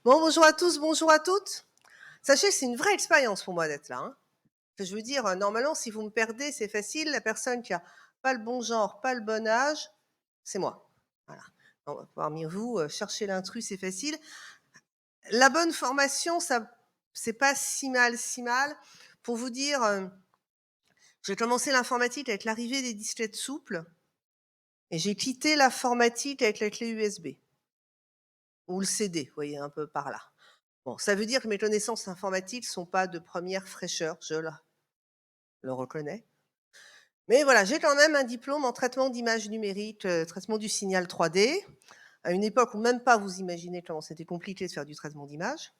Bon, bonjour à tous, bonjour à toutes. Sachez que c'est une vraie expérience pour moi d'être là, hein. Je veux dire, normalement, si vous me perdez, c'est facile. La personne qui a pas le bon genre, pas le bon âge, c'est moi. Voilà. Donc, parmi vous, chercher l'intrus, c'est facile. La bonne formation, ça, c'est pas si mal, si mal. Pour vous dire, j'ai commencé l'informatique avec l'arrivée des disquettes souples et j'ai quitté l'informatique avec la clé USB ou le CD, vous voyez, un peu par là. Bon, ça veut dire que mes connaissances informatiques sont pas de première fraîcheur, le reconnais. Mais voilà, j'ai quand même un diplôme en traitement d'images numériques, traitement du signal 3D, à une époque où même pas vous imaginez comment c'était compliqué de faire du traitement d'images.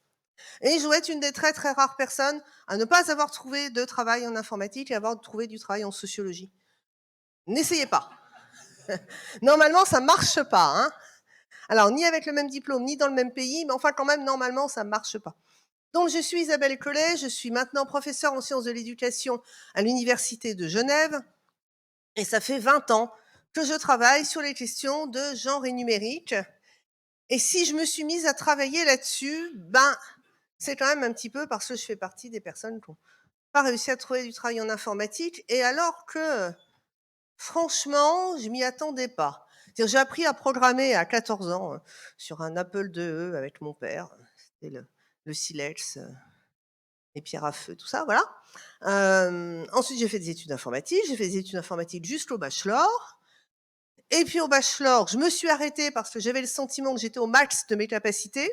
Et je dois être une des très, très rares personnes à ne pas avoir trouvé de travail en informatique et avoir trouvé du travail en sociologie. N'essayez pas. Normalement, ça marche pas, hein. Alors, ni avec le même diplôme, ni dans le même pays, mais enfin, quand même, normalement, ça marche pas. Donc, je suis Isabelle Collet, je suis maintenant professeure en sciences de l'éducation à l'Université de Genève. Et ça fait 20 ans que je travaille sur les questions de genre et numérique. Et si je me suis mise à travailler là-dessus, ben, c'est quand même un petit peu parce que je fais partie des personnes qui n'ont pas réussi à trouver du travail en informatique. Et alors que, franchement, je m'y attendais pas. C'est-à-dire, j'ai appris à programmer à 14 ans sur un Apple IIe avec mon père. C'était le silex, les pierres à feu, tout ça, voilà. Ensuite, j'ai fait des études informatiques. J'ai fait des études informatiques jusqu'au bachelor. Et puis au bachelor, je me suis arrêtée parce que j'avais le sentiment que j'étais au max de mes capacités.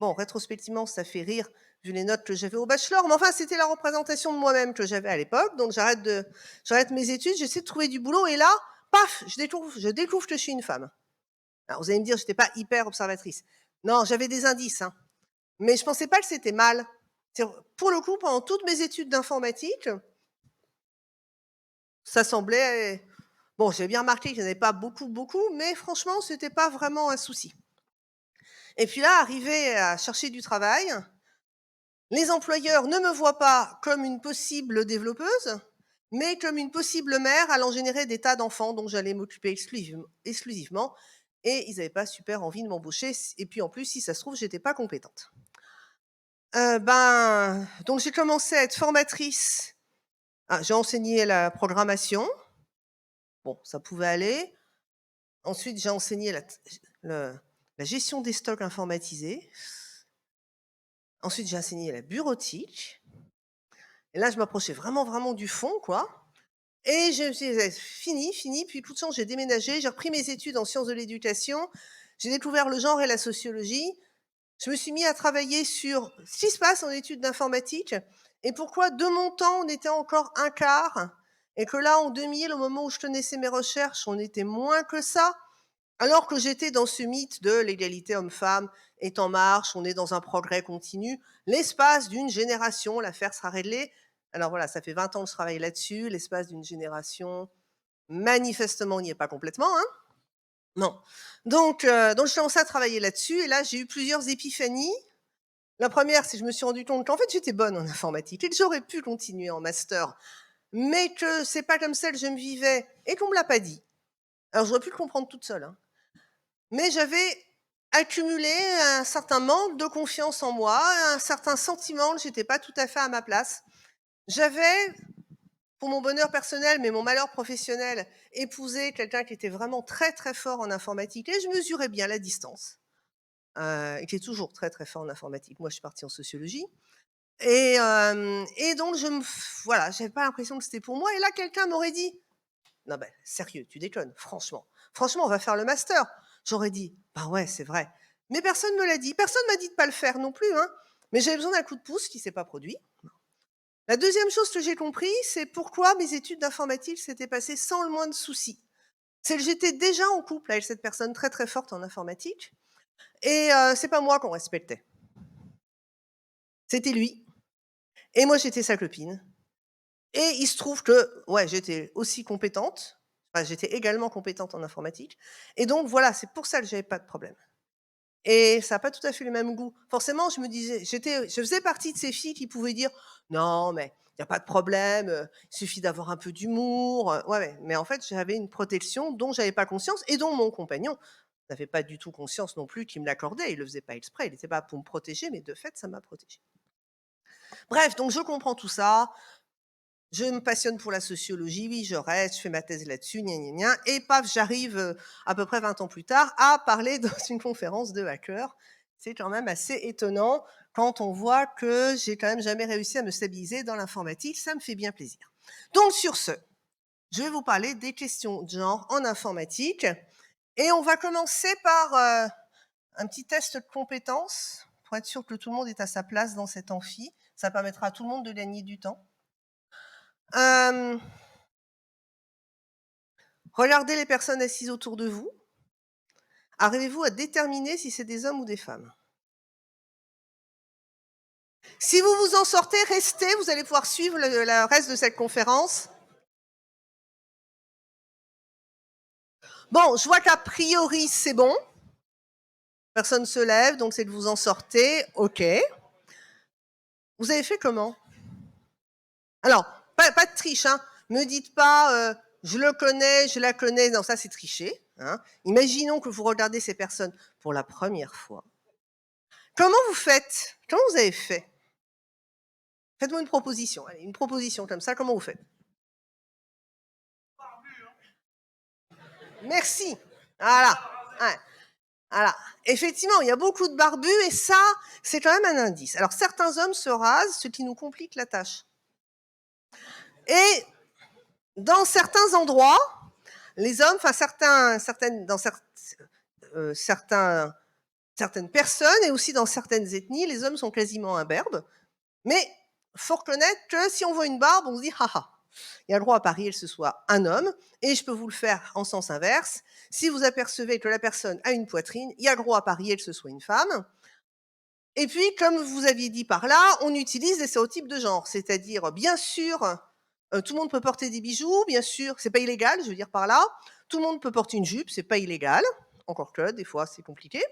Bon, rétrospectivement, ça fait rire vu les notes que j'avais au bachelor, mais enfin, c'était la représentation de moi-même que j'avais à l'époque. Donc j'arrête mes études, j'essaie de trouver du boulot et là, paf, je découvre que je suis une femme. Alors vous allez me dire, j'étais pas hyper observatrice. Non, j'avais des indices, hein, mais je pensais pas que c'était mal. Pour le coup, pendant toutes mes études d'informatique, ça semblait. Bon, j'ai bien remarqué qu'il n'y en avait pas beaucoup, beaucoup, mais franchement, c'était pas vraiment un souci. Et puis là, arrivé à chercher du travail, les employeurs ne me voient pas comme une possible développeuse, mais comme une possible mère allant générer des tas d'enfants dont j'allais m'occuper exclusivement. Et ils n'avaient pas super envie de m'embaucher. Et puis en plus, si ça se trouve, j'étais pas compétente. Donc j'ai commencé à être formatrice. Ah, j'ai enseigné la programmation. Bon, ça pouvait aller. Ensuite, j'ai enseigné la gestion des stocks informatisés. Ensuite, j'ai enseigné la bureautique. Et là, je m'approchais vraiment, vraiment du fond, quoi. Et je me suis dit: Fini, fini». Puis coup de chance, j'ai déménagé, j'ai repris mes études en sciences de l'éducation, j'ai découvert le genre et la sociologie. Je me suis mis à travailler sur ce qui se passe en études d'informatique et pourquoi de mon temps, on était encore un quart et que là, en 2000, au moment où je connaissais mes recherches, on était moins que ça. Alors que j'étais dans ce mythe de l'égalité homme-femme est en marche, on est dans un progrès continu, l'espace d'une génération, l'affaire sera réglée. Alors voilà, ça fait 20 ans que je travaille là-dessus, l'espace d'une génération, manifestement, on n'y est pas complètement, hein. Non. Donc je commençais à travailler là-dessus et là, j'ai eu plusieurs épiphanies. La première, c'est que je me suis rendu compte qu'en fait, j'étais bonne en informatique et que j'aurais pu continuer en master, mais que c'est pas comme ça que je me vivais et qu'on me l'a pas dit. Alors j'aurais pu le comprendre toute seule, hein. Mais j'avais accumulé un certain manque de confiance en moi, un certain sentiment que j'étais pas tout à fait à ma place. J'avais, pour mon bonheur personnel, mais mon malheur professionnel, épousé quelqu'un qui était vraiment très, très fort en informatique et je mesurais bien la distance, et qui est toujours très, très fort en informatique. Moi, je suis partie en sociologie et donc voilà, j'avais pas l'impression que c'était pour moi et là, quelqu'un m'aurait dit: non, ben, sérieux, tu déconnes, franchement. Franchement, on va faire le master. J'aurais dit, bah ouais, c'est vrai. Mais personne ne me l'a dit. Personne m'a dit de pas le faire non plus, hein. Mais j'avais besoin d'un coup de pouce qui s'est pas produit. La deuxième chose que j'ai compris, c'est pourquoi mes études d'informatique s'étaient passées sans le moins de soucis. C'est que j'étais déjà en couple avec cette personne très très forte en informatique. Et c'est pas moi qu'on respectait. C'était lui. Et moi, j'étais sa copine. Et il se trouve que, ouais, j'étais aussi compétente. Enfin, j'étais également compétente en informatique. Et donc, voilà, c'est pour ça que j'avais pas de problème. Et ça a pas tout à fait le même goût. Forcément, je me disais je faisais partie de ces filles qui pouvaient dire: «Non, mais il y a pas de problème, il suffit d'avoir un peu d'humour», ouais, ouais, mais en fait, j'avais une protection dont j'avais pas conscience et dont mon compagnon n'avais pas du tout conscience non plus qu'il me l'accordait, il ne le faisait pas exprès, il n'était pas pour me protéger, mais de fait, ça m'a protégée. Bref, donc je comprends tout ça, je me passionne pour la sociologie, oui, je reste, je fais ma thèse là-dessus, gna gna gna, et paf, j'arrive à peu près 20 ans plus tard à parler dans une conférence de hackers. C'est quand même assez étonnant quand on voit que j'ai quand même jamais réussi à me stabiliser dans l'informatique, ça me fait bien plaisir. Donc sur ce, je vais vous parler des questions de genre en informatique, et on va commencer par un petit test de compétences, pour être sûr que tout le monde est à sa place dans cet amphi. Ça permettra à tout le monde de gagner du temps. Regardez les personnes assises autour de vous. Arrivez-vous à déterminer si c'est des hommes ou des femmes? Si vous vous en sortez, restez, vous allez pouvoir suivre le reste de cette conférence. Bon, je vois qu'a priori, c'est bon. Personne ne se lève, donc c'est que vous en sortez. OK. Vous avez fait comment? Alors, pas de triche, hein. Me dites pas je le connais, je la connais. Non, ça c'est tricher. Hein. Imaginons que vous regardez ces personnes pour la première fois. Comment vous faites? Comment vous avez fait? Faites-moi une proposition. Allez, une proposition comme ça, comment vous faites? Merci. Voilà. Ouais. Voilà. Effectivement, il y a beaucoup de barbus et ça, c'est quand même un indice. Alors, certains hommes se rasent, ce qui nous complique la tâche. Et dans certains endroits, les hommes, enfin certaines personnes et aussi dans certaines ethnies, les hommes sont quasiment imberbes. Mais faut reconnaître que si on voit une barbe, on se dit haha. Il y a le droit à parier que ce soit un homme, et je peux vous le faire en sens inverse. Si vous apercevez que la personne a une poitrine, il y a le droit à parier que ce soit une femme. Et puis, comme vous aviez dit par là, on utilise des stéréotypes de genre, c'est-à-dire, bien sûr, tout le monde peut porter des bijoux, bien sûr, c'est pas illégal, je veux dire par là. Tout le monde peut porter une jupe, c'est pas illégal, encore que des fois c'est compliqué.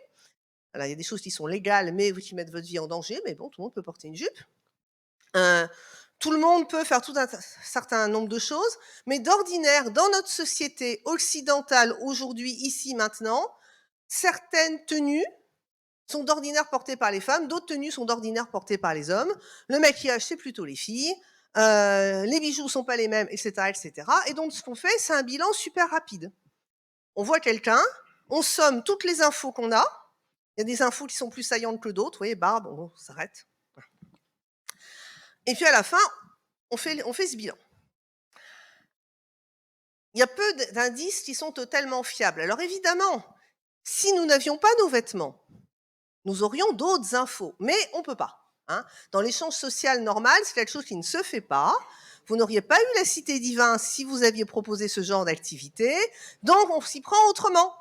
Alors, il y a des choses qui sont légales, mais qui mettent votre vie en danger, mais bon, tout le monde peut porter une jupe. Tout le monde peut faire tout un certain nombre de choses, mais d'ordinaire, dans notre société occidentale aujourd'hui, ici, maintenant, certaines tenues sont d'ordinaire portées par les femmes, d'autres tenues sont d'ordinaire portées par les hommes. Le maquillage, c'est plutôt les filles. Les bijoux sont pas les mêmes, etc., etc. Et donc, ce qu'on fait, c'est un bilan super rapide. On voit quelqu'un, on somme toutes les infos qu'on a. Il y a des infos qui sont plus saillantes que d'autres. Vous voyez, barbe, on s'arrête. Et puis à la fin, on fait ce bilan. Il y a peu d'indices qui sont totalement fiables. Alors évidemment, si nous n'avions pas nos vêtements, nous aurions d'autres infos, mais on ne peut pas. Hein. Dans l'échange social normal, c'est quelque chose qui ne se fait pas. Vous n'auriez pas eu la cité divin si vous aviez proposé ce genre d'activité, donc on s'y prend autrement.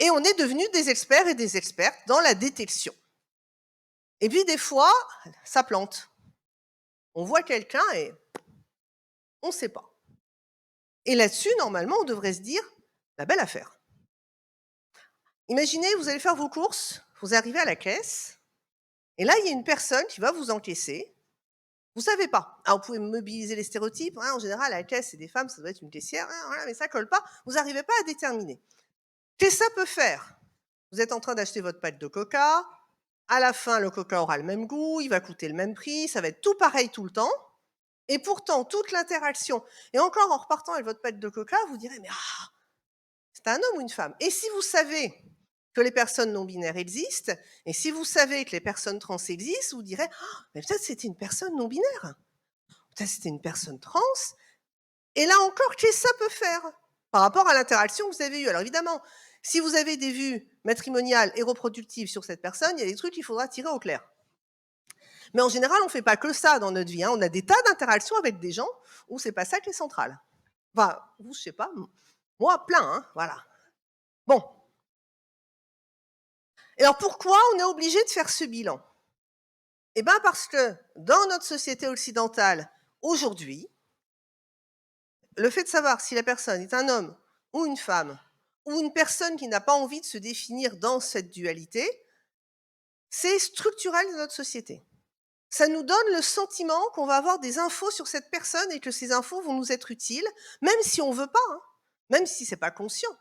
Et on est devenus des experts et des expertes dans la détection. Et puis des fois, ça plante. On voit quelqu'un et on ne sait pas. Et là-dessus, normalement, on devrait se dire, la belle affaire. Imaginez, vous allez faire vos courses, vous arrivez à la caisse, et là, il y a une personne qui va vous encaisser. Vous savez pas. Alors, vous pouvez mobiliser les stéréotypes. Hein, en général, à la caisse, c'est des femmes, ça doit être une caissière, hein, voilà, mais ça colle pas. Vous n'arrivez pas à déterminer. Qu'est-ce que ça peut faire? Vous êtes en train d'acheter votre pack de coca. À la fin, le coca aura le même goût, il va coûter le même prix, ça va être tout pareil tout le temps. Et pourtant, toute l'interaction, et encore en repartant avec votre pack de coca, vous direz, mais c'est un homme ou une femme? Et si vous savez que les personnes non-binaires existent, et si vous savez que les personnes trans existent, vous direz, mais peut-être c'était une personne non-binaire, peut-être c'était une personne trans, et là encore, qu'est-ce que ça peut faire par rapport à l'interaction que vous avez eue? Alors évidemment, si vous avez des vues matrimoniales et reproductives sur cette personne, il y a des trucs qu'il faudra tirer au clair. Mais en général, on ne fait pas que ça dans notre vie. Hein. On a des tas d'interactions avec des gens où c'est pas ça qui est central. Enfin, vous, je sais pas, moi, plein, hein, voilà. Bon. Et alors pourquoi on est obligé de faire ce bilan? Eh bien parce que dans notre société occidentale, aujourd'hui, le fait de savoir si la personne est un homme ou une femme, ou une personne qui n'a pas envie de se définir dans cette dualité, c'est structurel de notre société. Ça nous donne le sentiment qu'on va avoir des infos sur cette personne et que ces infos vont nous être utiles, même si on ne veut pas. Hein. même si c'est pas conscient.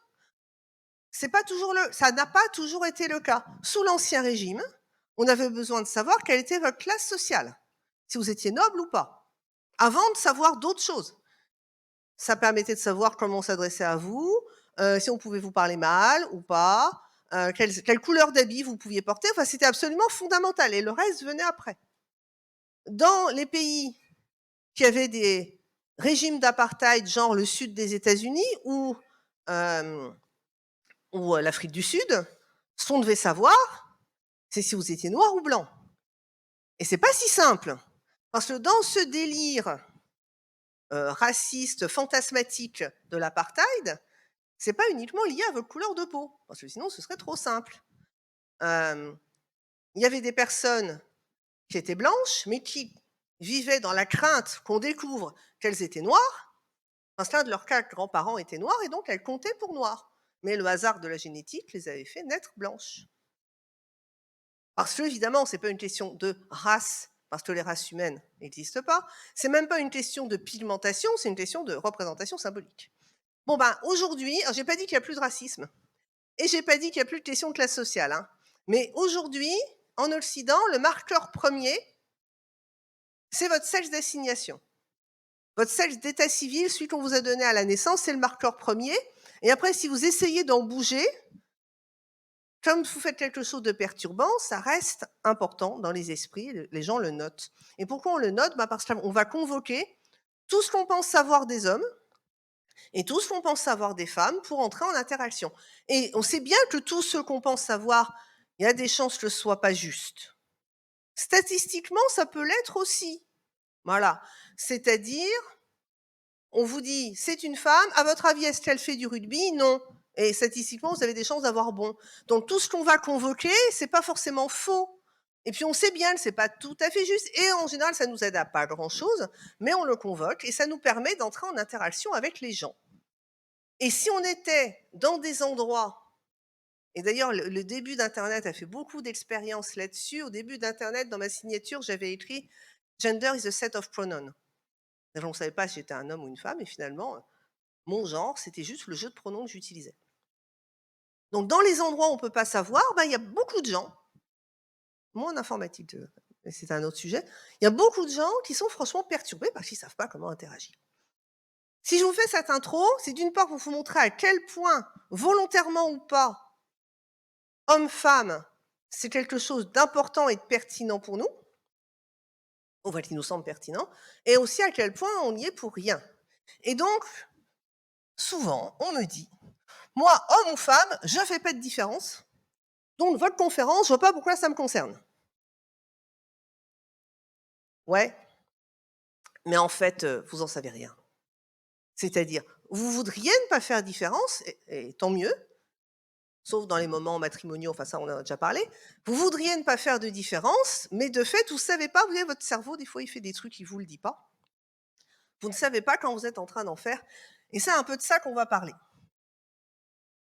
C'est pas toujours ça n'a pas toujours été le cas. Sous l'Ancien Régime, on avait besoin de savoir quelle était votre classe sociale, si vous étiez noble ou pas, avant de savoir d'autres choses. Ça permettait de savoir comment on s'adressait à vous, si on pouvait vous parler mal ou pas, quelle couleur d'habit vous pouviez porter. Enfin, c'était absolument fondamental et le reste venait après. Dans les pays qui avaient des régimes d'apartheid, genre le sud des États-Unis hem, ou l'Afrique du Sud, ce qu'on devait savoir, c'est si vous étiez noir ou blanc. Et c'est pas si simple, parce que dans ce délire raciste, fantasmatique de l'apartheid, c'est pas uniquement lié à votre couleur de peau, parce que sinon ce serait trop simple. Il y avait des personnes qui étaient blanches, mais qui vivaient dans la crainte qu'on découvre qu'elles étaient noires, parce qu'un de leurs quatre grands-parents était noir et donc elles comptaient pour noires. Mais le hasard de la génétique les avait fait naître blanches. Parce que, évidemment, ce n'est pas une question de race, parce que les races humaines n'existent pas. C'est même pas une question de pigmentation, c'est une question de représentation symbolique. Bon, ben, aujourd'hui, j'ai pas dit qu'il y a plus de racisme. Et j'ai pas dit qu'il y a plus de question de classe sociale, hein. Mais aujourd'hui, en Occident, le marqueur premier, c'est votre sexe d'assignation. Votre sexe d'état civil, celui qu'on vous a donné à la naissance, c'est le marqueur premier. Et après, si vous essayez d'en bouger, comme vous faites quelque chose de perturbant, ça reste important dans les esprits, les gens le notent. Et pourquoi on le note? Parce qu'on va convoquer tout ce qu'on pense savoir des hommes et tout ce qu'on pense savoir des femmes pour entrer en interaction. Et on sait bien que tout ce qu'on pense savoir, il y a des chances que ce soit pas juste. Statistiquement, ça peut l'être aussi. Voilà. C'est-à-dire, on vous dit, c'est une femme, à votre avis, est-ce qu'elle fait du rugby? Non. Et statistiquement, vous avez des chances d'avoir bon. Donc tout ce qu'on va convoquer, c'est pas forcément faux. Et puis on sait bien que c'est pas tout à fait juste. Et en général, ça nous aide à pas grand-chose, mais on le convoque et ça nous permet d'entrer en interaction avec les gens. Et si on était dans des endroits, et d'ailleurs le début d'Internet a fait beaucoup d'expériences là-dessus. Au début d'Internet, dans ma signature, j'avais écrit Gender is a set of pronouns. On ne savait pas si j'étais un homme ou une femme, et finalement, mon genre, c'était juste le jeu de pronoms que j'utilisais. Donc dans les endroits où on ne peut pas savoir, il y a beaucoup de gens, moi en informatique, c'est un autre sujet, il y a beaucoup de gens qui sont franchement perturbés parce qu'ils ne savent pas comment interagir. Si je vous fais cette intro, c'est d'une part pour vous montrer à quel point, volontairement ou pas, homme-femme, c'est quelque chose d'important et de pertinent pour nous, enfin qui nous semble pertinent, et aussi à quel point on y est pour rien. Et donc, souvent, on me dit, moi, homme ou femme, je ne fais pas de différence, donc votre conférence, je ne vois pas pourquoi ça me concerne. Ouais, mais en fait, vous en savez rien. C'est-à-dire, vous voudriez ne pas faire différence, et tant mieux, sauf dans les moments matrimoniaux, enfin ça on en a déjà parlé. Vous voudriez ne pas faire de différence, mais de fait, vous ne savez pas, vous voyez, votre cerveau, des fois, il fait des trucs, il ne vous le dit pas. Vous ne savez pas quand vous êtes en train d'en faire. Et c'est un peu de ça qu'on va parler.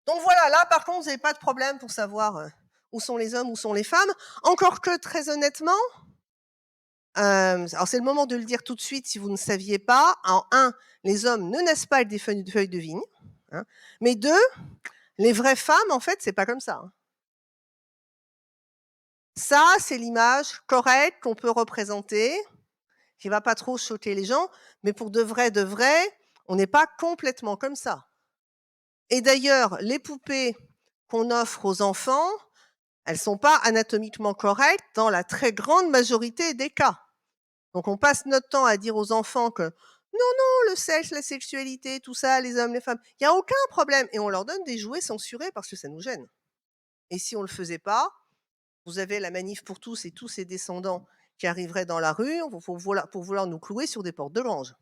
Donc voilà, là, par contre, vous n'avez pas de problème pour savoir où sont les hommes, où sont les femmes. Encore que, très honnêtement, alors c'est le moment de le dire tout de suite si vous ne saviez pas. En un, les hommes ne naissent pas avec des feuilles de vigne, hein. Mais deux, les vraies femmes, en fait, c'est pas comme ça, hein. Ça, c'est l'image correcte qu'on peut représenter, qui va pas trop choquer les gens, mais pour de vrai, on n'est pas complètement comme ça. Et d'ailleurs, les poupées qu'on offre aux enfants, elles sont pas anatomiquement correctes dans la très grande majorité des cas. Donc on passe notre temps à dire aux enfants que non, non, le sexe, la sexualité, tout ça, les hommes, les femmes, il n'y a aucun problème. Et on leur donne des jouets censurés parce que ça nous gêne. Et si on ne le faisait pas, vous avez la manif pour tous et tous ses descendants qui arriveraient dans la rue pour vouloir nous clouer sur des portes de grange.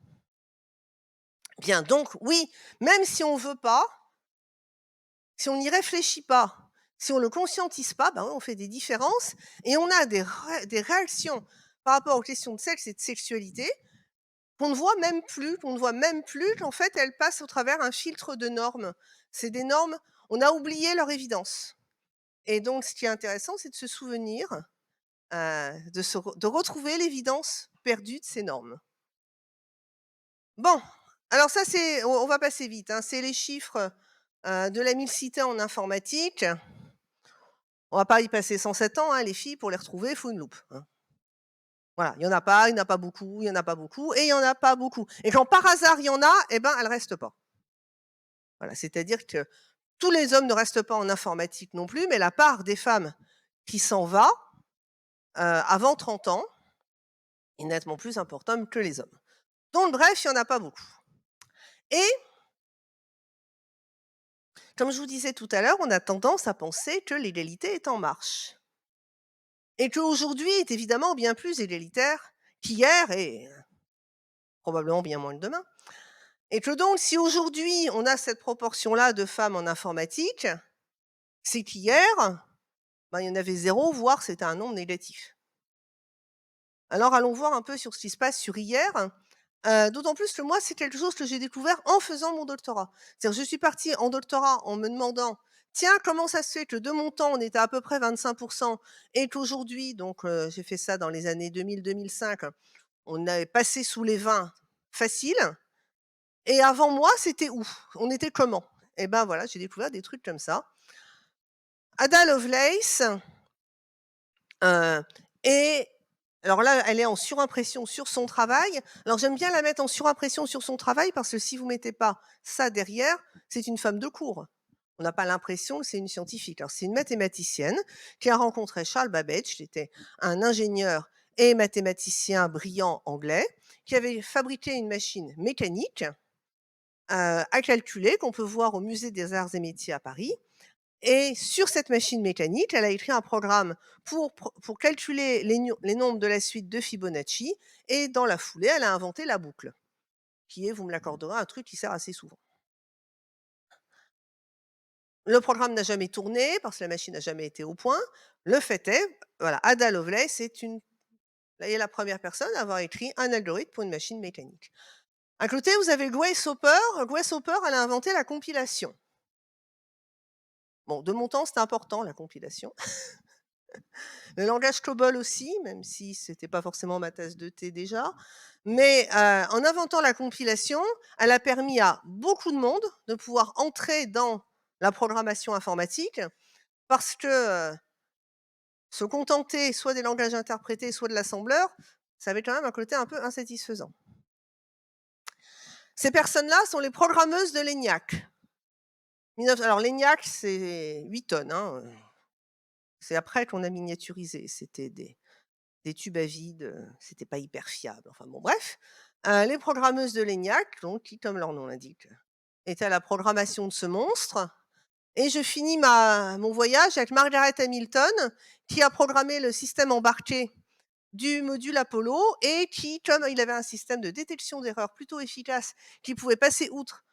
Bien, donc oui, même si on ne veut pas, si on n'y réfléchit pas, si on ne le conscientise pas, oui, on fait des différences et on a des réactions par rapport aux questions de sexe et de sexualité qu'on ne voit même plus qu'en fait, elles passent au travers un filtre de normes. C'est des normes, on a oublié leur évidence. Et donc, ce qui est intéressant, c'est de se souvenir, de retrouver l'évidence perdue de ces normes. Bon, Alors ça, on va passer vite, hein, c'est les chiffres, de la mixité en informatique. On va pas y passer 107 ans, hein, les filles, pour les retrouver, il faut une loupe, hein. Voilà, il y en a pas beaucoup, il y en a pas beaucoup et il y en a pas beaucoup et quand par hasard il y en a, eh ben, elles restent pas. Voilà, c'est-à-dire que tous les hommes ne restent pas en informatique non plus, mais la part des femmes qui s'en va, avant 30 ans est nettement plus importante que les hommes. Donc bref, il y en a pas beaucoup et comme je vous disais tout à l'heure, on a tendance à penser que l'égalité est en marche et qu'aujourd'hui est évidemment bien plus égalitaire qu'hier et probablement bien moins que demain. Et que donc, si aujourd'hui on a cette proportion-là de femmes en informatique, c'est qu'hier, ben, il y en avait zéro, voire c'était un nombre négatif. Alors allons voir un peu sur ce qui se passe sur hier, d'autant plus que moi, c'est quelque chose que j'ai découvert en faisant mon doctorat. C'est-à-dire, je suis partie en doctorat en me demandant: «Tiens, comment ça se fait que de mon temps, on était à peu près 25 et qu'aujourd'hui», donc j'ai fait ça dans les années 2000-2005, on est passé sous les 20 facile. Et avant moi, c'était où? On était comment? Et ben, voilà, j'ai découvert des trucs comme ça. Ada Lovelace, heu et alors là, elle est en surimpression sur son travail. Alors j'aime bien la mettre en surimpression sur son travail parce que si vous mettez pas ça derrière, c'est une femme de cour. On n'a pas l'impression que c'est une scientifique. Alors c'est une mathématicienne qui a rencontré Charles Babbage, qui était un ingénieur et mathématicien brillant anglais, qui avait fabriqué une machine mécanique à calculer qu'on peut voir au Musée des arts et métiers à Paris et sur cette machine mécanique, elle a écrit un programme pour calculer les nombres de la suite de Fibonacci et dans la foulée, elle a inventé la boucle, qui est, vous me l'accorderez, un truc qui sert assez souvent. Le programme n'a jamais tourné parce que la machine n'a jamais été au point. Le fait est, voilà, Ada Lovelace est la première personne à avoir écrit un algorithme pour une machine mécanique. À côté, vous avez Grace Hopper. Grace Hopper, elle a inventé la compilation. Bon, de mon temps, c'était important la compilation. Le langage COBOL aussi, même si c'était pas forcément ma tasse de thé déjà. Mais, en inventant la compilation, elle a permis à beaucoup de monde de pouvoir entrer dans la programmation informatique parce que, se contenter soit des langages interprétés, soit de l'assembleur, ça avait quand même un côté un peu insatisfaisant. Ces personnes-là sont les programmeuses de l'ENIAC. Alors l'ENIAC, c'est 8 tonnes, hein, c'est après qu'on a miniaturisé. C'était des tubes à vide, c'était pas hyper fiable, enfin bon bref. Les programmeuses de l'ENIAC, donc qui, comme leur nom l'indique, étaient à la programmation de ce monstre et je finis mon voyage avec Margaret Hamilton, qui a programmé le système embarqué du module Apollo et qui, comme il avait un système de détection d'erreurs plutôt efficace, qui pouvait passer outre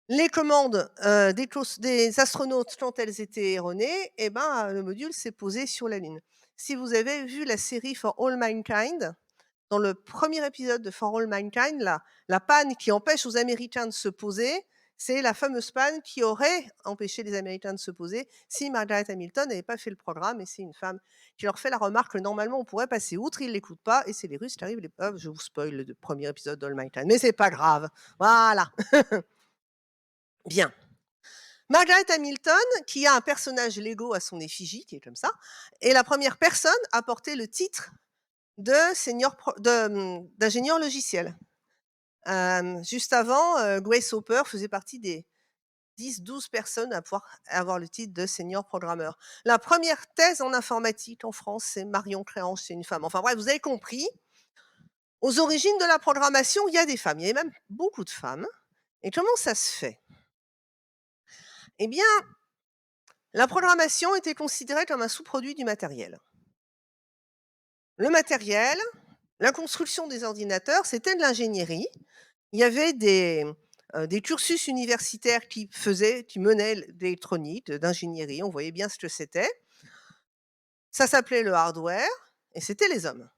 les commandes, des astronautes quand elles étaient erronées et ben, le module s'est posé sur la Lune. Si vous avez vu la série For All Mankind, dans le premier épisode de For All Mankind, la panne qui empêche aux Américains de se poser, c'est la fameuse panne qui aurait empêché les Américains de se poser si Margaret Hamilton n'avait pas fait le programme et c'est une femme qui leur fait la remarque que normalement on pourrait passer outre, ils ne l'écoutent pas et c'est les Russes qui arrivent je vous spoil le premier épisode d'All Mankind, mais c'est pas grave. Voilà. Bien. Margaret Hamilton, qui a un personnage Lego à son effigie, qui est comme ça, est la première personne à porter le titre de d'ingénieur logiciel. Juste avant, Grace Hopper faisait partie des 10-12 personnes à pouvoir avoir le titre de senior programmeur. La première thèse en informatique en France, c'est Marion Créange, c'est une femme. Enfin bref, vous avez compris, aux origines de la programmation, il y a des femmes. Il y avait même beaucoup de femmes. Et comment ça se fait? Eh bien, la programmation était considérée comme un sous-produit du matériel. Le matériel, la construction des ordinateurs, c'était de l'ingénierie. Il y avait des cursus universitaires qui menaient de l'électronique, d'ingénierie, on voyait bien ce que c'était. Ça s'appelait le hardware et c'était les hommes.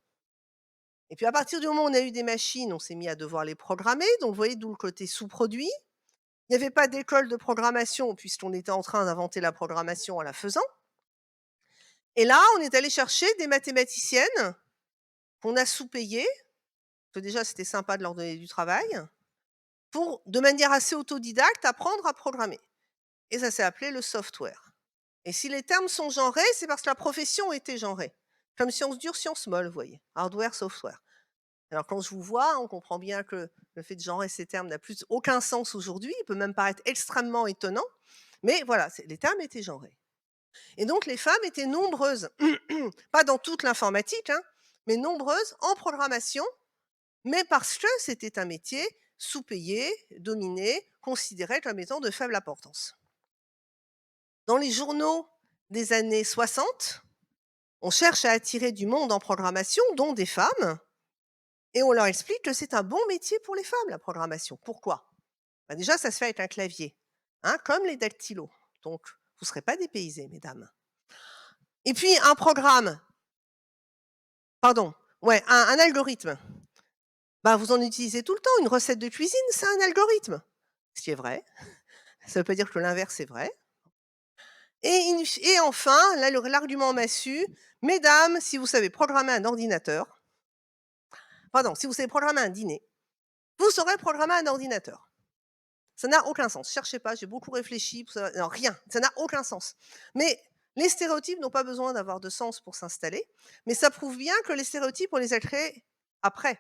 Et puis à partir du moment où on a eu des machines, on s'est mis à devoir les programmer, donc vous voyez d'où le côté sous-produit. Il n'y avait pas d'école de programmation puisqu'on était en train d'inventer la programmation en la faisant. Et là, on est allé chercher des mathématiciennes qu'on a sous-payées, que déjà c'était sympa de leur donner du travail. pour, de manière assez autodidacte, apprendre à programmer. Et ça s'est appelé le software. Et si les termes sont genrés, c'est parce que la profession était genrée. Comme sciences dures, sciences molles, vous voyez. Hardware, software. Alors quand je vous vois, on comprend bien que le fait de genrer ces termes n'a plus aucun sens aujourd'hui. Il peut même paraître extrêmement étonnant. Mais voilà, les termes étaient genrés. Et donc les femmes étaient nombreuses, pas dans toute l'informatique, hein, mais nombreuses en programmation, mais parce que c'était un métier sous-payé, dominé, considéré comme étant de faible importance. Dans les journaux des années 60, on cherche à attirer du monde en programmation, dont des femmes, et on leur explique que c'est un bon métier pour les femmes, la programmation. Pourquoi? Bah déjà, ça se fait avec un clavier, hein, comme les dactylos. Donc, vous ne serez pas dépaysés, mesdames. Et puis, un programme, pardon, ouais, un algorithme. Bah, vous en utilisez tout le temps. Une recette de cuisine, c'est un algorithme. Ce qui est vrai. Ça ne veut pas dire que l'inverse est vrai. Et enfin, là, l'argument massu, mesdames, si vous savez programmer un ordinateur, pardon, si vous savez programmer un dîner, vous saurez programmer un ordinateur. Ça n'a aucun sens. Cherchez pas, j'ai beaucoup réfléchi, non, rien, ça n'a aucun sens. Mais les stéréotypes n'ont pas besoin d'avoir de sens pour s'installer, mais ça prouve bien que les stéréotypes, on les a créés après.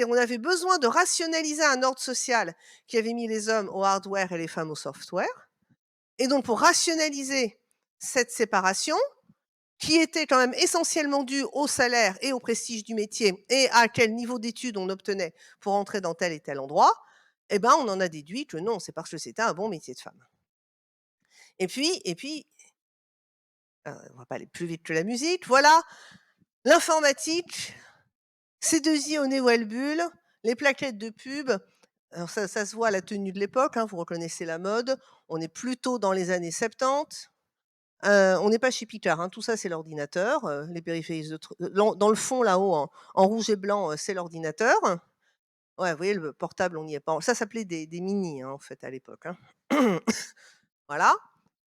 On avait besoin de rationaliser un ordre social qui avait mis les hommes au hardware et les femmes au software. Et donc, pour rationaliser cette séparation, qui était quand même essentiellement due au salaire et au prestige du métier et à quel niveau d'études on obtenait pour entrer dans tel et tel endroit, eh ben, on en a déduit que non, c'est parce que c'était un bon métier de femme. Et puis, on va pas aller plus vite que la musique, voilà, l'informatique, ces 2 i au nez ou elle bulle, les plaquettes de pub, alors ça se voit à la tenue de l'époque, hein, vous reconnaissez la mode, on est plutôt dans les années 70. On n'est pas chez Picard, hein, tout ça c'est l'ordinateur, les périphériques dans le fond là-haut en rouge et blanc, c'est l'ordinateur. Ouais, vous voyez le portable, on n'y est pas. Ça s'appelait des mini, hein, en fait à l'époque, hein. Voilà,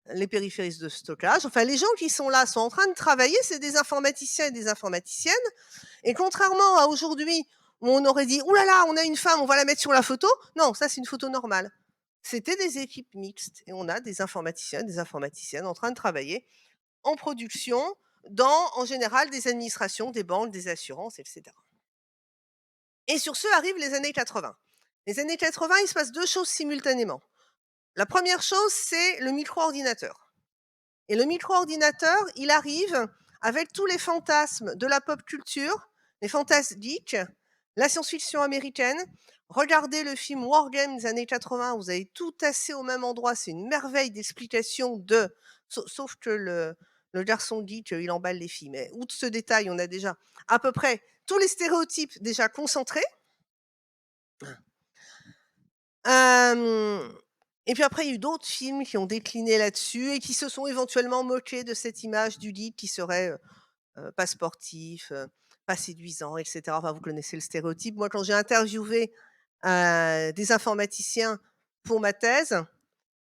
les périphériques de stockage. Enfin, les gens qui sont là sont en train de travailler, c'est des informaticiens et des informaticiennes. Et contrairement à aujourd'hui, où on aurait dit: «Ouh là là, on a une femme, on va la mettre sur la photo». Non, ça c'est une photo normale. C'était des équipes mixtes et on a des informaticiens, des informaticiennes en train de travailler en production dans, en général, des administrations, des banques, des assurances, etc. Et sur ce arrivent les années 80. Les années 80, il se passe 2 choses simultanément. La première chose, c'est le micro-ordinateur. Et le micro-ordinateur, il arrive avec tous les fantasmes de la pop culture, les fantasmes geeks, la science-fiction américaine. Regardez le film War Games des années 80, vous avez tout assez au même endroit, c'est une merveille d'explication sauf que le garçon geek, il emballe les filles. Mais outre ce détail, on a déjà à peu près tous les stéréotypes déjà concentrés. Hem Et puis après, il y a eu d'autres films qui ont décliné là-dessus et qui se sont éventuellement moqués de cette image du geek qui serait, pas sportif, pas séduisant et cetera. Enfin, vous connaissez le stéréotype. Moi, quand j'ai interviewé, des informaticiens pour ma thèse,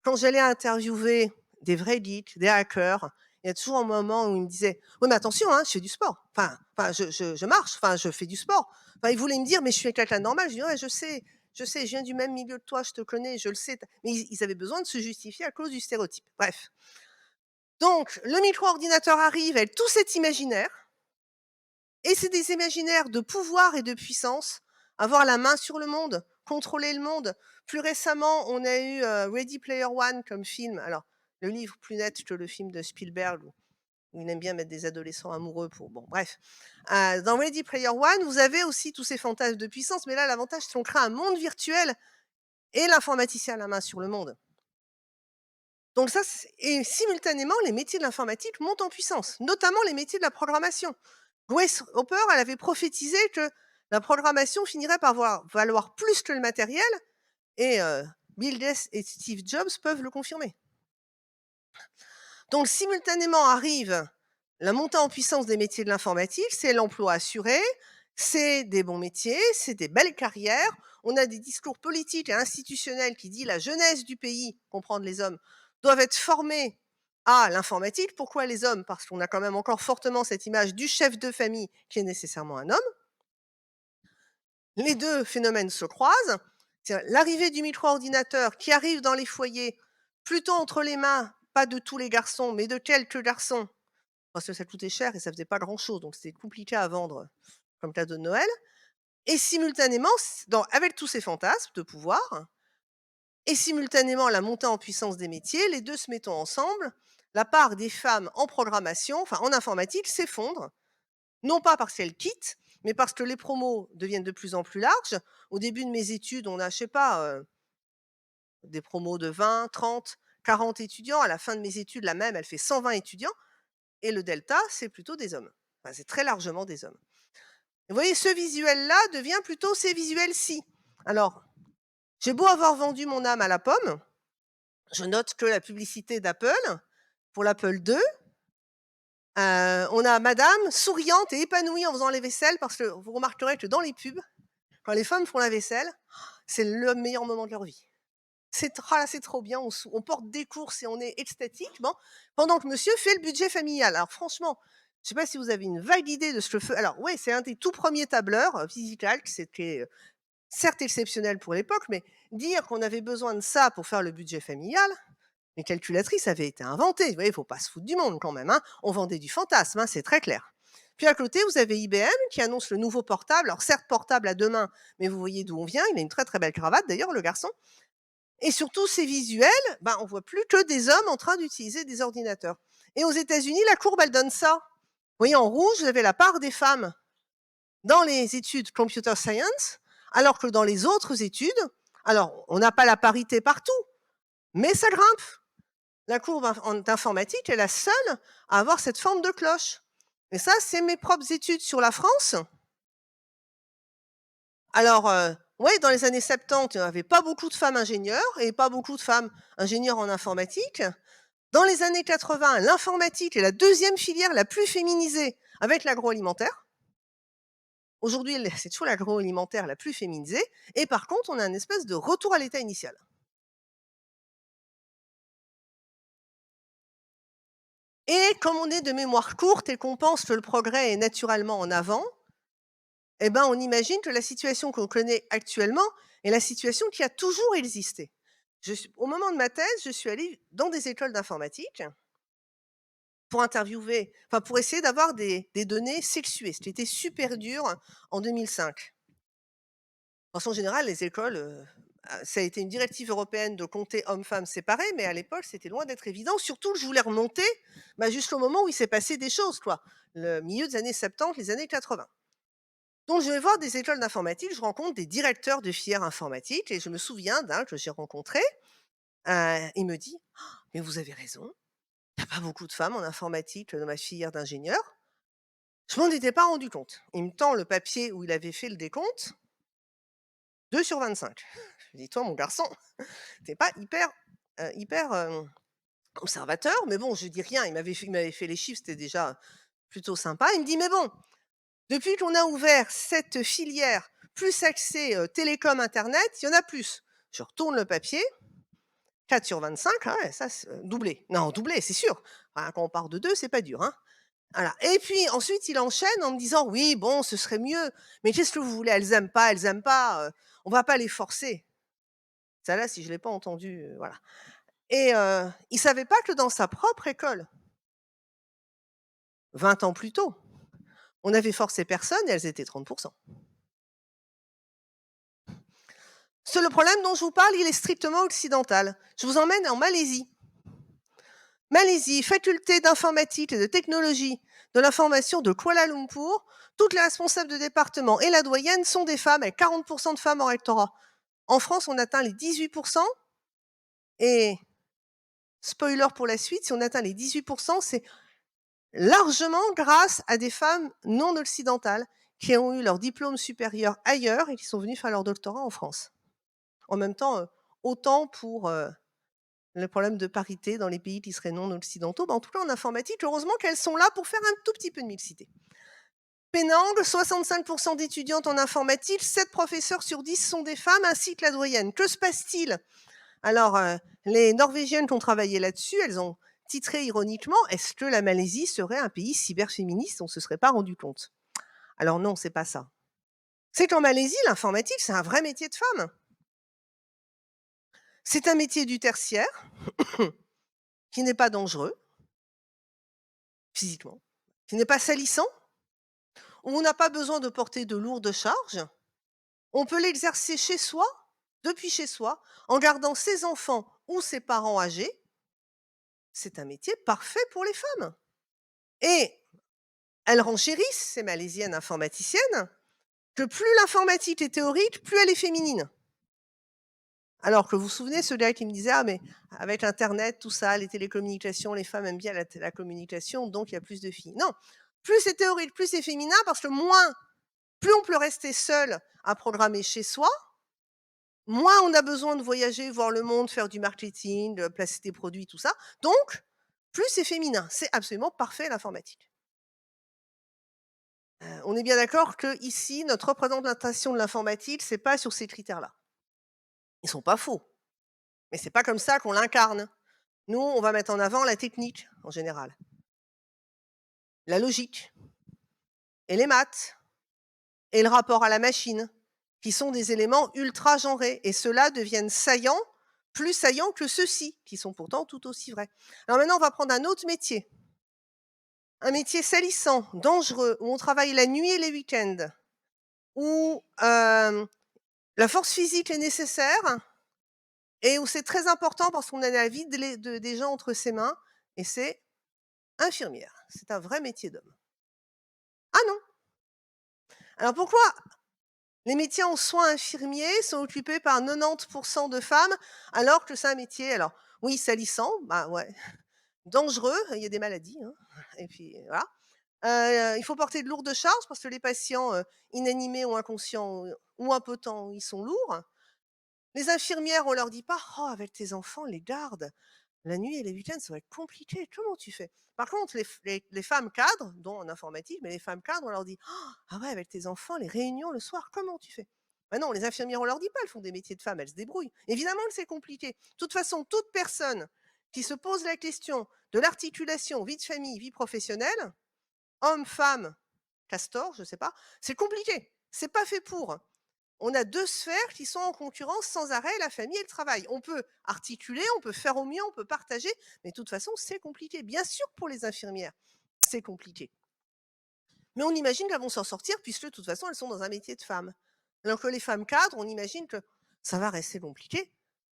quand j'allais interviewer des vrais geeks, des hackers, il y a toujours un moment où ils me disaient: «Oui, mais attention, hein, je fais du sport. Enfin, je marche, enfin, je fais du sport». Enfin, ils voulaient me dire: «Mais je suis quelqu'un de normal». Je dis: «Ouais, je sais, je viens du même milieu que toi, je te connais, je le sais». Mais ils avaient besoin de se justifier à cause du stéréotype. Bref. Donc le micro-ordinateur arrive avec tout cet imaginaire et c'est des imaginaires de pouvoir et de puissance, avoir la main sur le monde, contrôler le monde. Plus récemment, on a eu, Ready Player One comme film. Alors, le livre plus net que le film de Spielberg où il aime bien mettre des adolescents amoureux pour bon bref. Dans Ready Player One, vous avez aussi tous ces fantasmes de puissance, mais là, l'avantage, c'est qu'on crée un monde virtuel et l'informaticien a la main sur le monde. Donc ça et simultanément, les métiers de l'informatique montent en puissance, notamment les métiers de la programmation. Grace Hopper, elle avait prophétisé que la programmation finirait par valoir plus que le matériel et Bill Gates et Steve Jobs peuvent le confirmer. Donc simultanément arrive la montée en puissance des métiers de l'informatique, c'est l'emploi assuré, c'est des bons métiers, c'est des belles carrières. On a des discours politiques et institutionnels qui disent la jeunesse du pays, comprendre les hommes, doivent être formés à l'informatique. Pourquoi les hommes? Parce qu'on a quand même encore fortement cette image du chef de famille qui est nécessairement un homme. Les deux phénomènes se croisent. C'est l'arrivée du micro-ordinateur qui arrive dans les foyers, plutôt entre les mains, pas de tous les garçons, mais de quelques garçons, parce que ça coûtait cher et ça faisait pas grand-chose, donc c'était compliqué à vendre comme cadeau de Noël. Et simultanément, avec tous ces fantasmes de pouvoir, et simultanément la montée en puissance des métiers, les deux se mettant ensemble, la part des femmes en programmation, enfin en informatique, s'effondre. Non pas parce qu'elles quittent, mais parce que les promos deviennent de plus en plus larges. Au début de mes études, on a, je sais pas, des promos de 20, 30, 40 étudiants. À la fin de mes études, la même, elle fait 120 étudiants. Et le delta, c'est plutôt des hommes. Enfin, c'est très largement des hommes. Vous voyez, ce visuel-là devient plutôt ces visuels-ci. Alors, j'ai beau avoir vendu mon âme à la pomme, je note que la publicité d'Apple, pour l'Apple II, on a madame souriante et épanouie en faisant les vaisselles, parce que vous remarquerez que dans les pubs, quand les femmes font la vaisselle, c'est le meilleur moment de leur vie. C'est trop bien, on porte des courses et on est extatique, bon, pendant que monsieur fait le budget familial. Alors franchement, je sais pas si vous avez une vague idée de ce que alors ouais, c'est un des tout premiers tableurs, VisiCalc, c'était, certes exceptionnel pour l'époque, mais dire qu'on avait besoin de ça pour faire le budget familial, les calculatrices avaient été inventées. Vous voyez, il faut pas se foutre du monde quand même, hein. On vendait du fantasme, hein, c'est très clair. Puis à côté, vous avez IBM qui annonce le nouveau portable. Alors certes, portable à 2 mains, mais vous voyez d'où on vient. Il a une très, très belle cravate d'ailleurs, le garçon. Et surtout, ces visuels, ben, on voit plus que des hommes en train d'utiliser des ordinateurs. Et aux États-Unis, la courbe, elle donne ça. Vous voyez, en rouge, vous avez la part des femmes dans les études computer science, alors que dans les autres études, alors on n'a pas la parité partout, mais ça grimpe. La courbe d'informatique est la seule à avoir cette forme de cloche. Et ça, c'est mes propres études sur la France. Alors, ouais, dans les années 70, il n'y avait pas beaucoup de femmes ingénieures et pas beaucoup de femmes ingénieures en informatique. Dans les années 80, l'informatique est la deuxième filière la plus féminisée avec l'agroalimentaire. Aujourd'hui, c'est toujours l'agroalimentaire la plus féminisée. Et par contre, on a une espèce de retour à l'état initial. Et comme on est de mémoire courte et qu'on pense que le progrès est naturellement en avant, eh ben, on imagine que la situation qu'on connaît actuellement est la situation qui a toujours existé. Au moment de ma thèse, je suis allée dans des écoles d'informatique pour interviewer, enfin pour essayer d'avoir des données sexuées, ce qui était super dur en 2005. En façon générale, les écoles, ça a été une directive européenne de compter hommes-femmes séparés, mais à l'époque, c'était loin d'être évident. Surtout que je voulais remonter bah, jusqu'au moment où il s'est passé des choses, quoi. Le milieu des années 70, les années 80. Donc, je vais voir des écoles d'informatique, je rencontre des directeurs de filières informatiques et je me souviens d'un que j'ai rencontré. Il me dit: «Mais vous avez raison, il n'y a pas beaucoup de femmes en informatique dans ma filière d'ingénieur». Je m'en étais pas rendu compte. Il me tend le papier où il avait fait le décompte, 2 sur 25. Je lui dis: «Toi, mon garçon, tu pas hyper, observateur», mais bon, je dis rien. Il m'avait fait les chiffres, c'était déjà plutôt sympa. Il me dit: «Mais bon, depuis qu'on a ouvert cette filière, plus accès, télécom, internet, il y en a plus». Je retourne le papier, 4 sur 25, ah ouais, ça c'est doublé. Non, doublé, c'est sûr. Enfin, quand on part de 2, c'est pas dur, hein. Voilà, et puis ensuite, il enchaîne en me disant: «Oui, bon, ce serait mieux, mais qu'est-ce que vous voulez? Elles aiment pas, on va pas les forcer». Ça là, si je l'ai pas entendu, voilà, et il savait pas que dans sa propre école, 20 ans plus tôt, on avait forcé personne et elles étaient 30. Le problème dont je vous parle, il est strictement occidental. Je vous emmène en Malaisie. Malaisie, faculté d'informatique et de technologie de l'information de Kuala Lumpur, toutes les responsables de département et la doyenne sont des femmes, avec 40 de femmes en rectorat. En France, on atteint les 18, et spoiler pour la suite, si on atteint les 18, c'est largement grâce à des femmes non occidentales qui ont eu leur diplôme supérieur ailleurs et qui sont venues faire leur doctorat en France. En même temps, autant pour, le problème de parité dans les pays qui seraient non occidentaux, en tout cas en informatique, heureusement qu'elles sont là pour faire un tout petit peu de mixité. Penang, 65 d'étudiantes en informatique, 7 professeurs sur 10 sont des femmes, ainsi que la doyenne. Que se passe-t-il? Alors, les Norvégiennes qui ont travaillé là-dessus, elles ont titré ironiquement: «Est-ce que la Malaisie serait un pays cyberféministe? On ne se serait pas rendu compte». Alors non, c'est pas ça. C'est qu'en Malaisie, l'informatique, c'est un vrai métier de femme. C'est un métier du tertiaire qui n'est pas dangereux physiquement, qui n'est pas salissant, où on n'a pas besoin de porter de lourdes charges. On peut l'exercer chez soi, depuis chez soi, en gardant ses enfants ou ses parents âgés. C'est un métier parfait pour les femmes. Et elles renchérissent, ces Malaisiennes informaticiennes, que plus l'informatique est théorique, plus elle est féminine. Alors que vous vous souvenez, ce gars qui me disait: «Ah mais avec internet, tout ça, les télécommunications, les femmes aiment bien la communication, donc il y a plus de filles». Non, plus c'est théorique, plus c'est féminin parce que plus on peut rester seul à programmer chez soi, moins on a besoin de voyager, voir le monde, faire du marketing, placer des produits, tout ça. Donc, plus c'est féminin. C'est absolument parfait l'informatique. On est bien d'accord que ici, notre représentation de l'informatique, c'est pas sur ces critères-là. Ils sont pas faux, mais c'est pas comme ça qu'on l'incarne. Nous, on va mettre en avant la technique, en général, la logique et les maths et le rapport à la machine, qui sont des éléments ultra genrés et ceux-là deviennent saillants, plus saillants que ceux-ci, qui sont pourtant tout aussi vrais. Alors maintenant, on va prendre un autre métier, un métier salissant, dangereux, où on travaille la nuit et les week-ends, où, la force physique est nécessaire et où c'est très important parce qu'on a la vie des gens entre ses mains et c'est infirmière. C'est un vrai métier d'homme. Ah non! Alors pourquoi les métiers en soins infirmiers sont occupés par 90 de femmes alors que c'est un métier, alors oui, salissant, bah ouais, dangereux, il y a des maladies, hein, et puis voilà. Il faut porter de lourdes charges parce que les patients, inanimés ou inconscients ou impotents, ils sont lourds. Les infirmières, on leur dit pas: «Oh, avec tes enfants, les gardes, la nuit et les week-ends, ça va être compliqué, comment tu fais?» Par contre, les femmes cadres, dont en informatique, mais les femmes cadres, on leur dit: «Oh, ah ouais, avec tes enfants, les réunions le soir, comment tu fais?» Bah non, les infirmières, on leur dit pas, elles font des métiers de femmes, elles se débrouillent. Évidemment que c'est compliqué. De toute façon, toute personne qui se pose la question de l'articulation vie de famille, vie professionnelle, homme, femme, castor, je sais pas, c'est compliqué. C'est pas fait pour. On a 2 sphères qui sont en concurrence sans arrêt, la famille et le travail. On peut articuler, on peut faire au mieux, on peut partager, mais de toute façon, c'est compliqué. Bien sûr, pour les infirmières, c'est compliqué. Mais on imagine qu'elles vont s'en sortir puisque de toute façon, elles sont dans un métier de femme. Alors que les femmes cadres, on imagine que ça va rester compliqué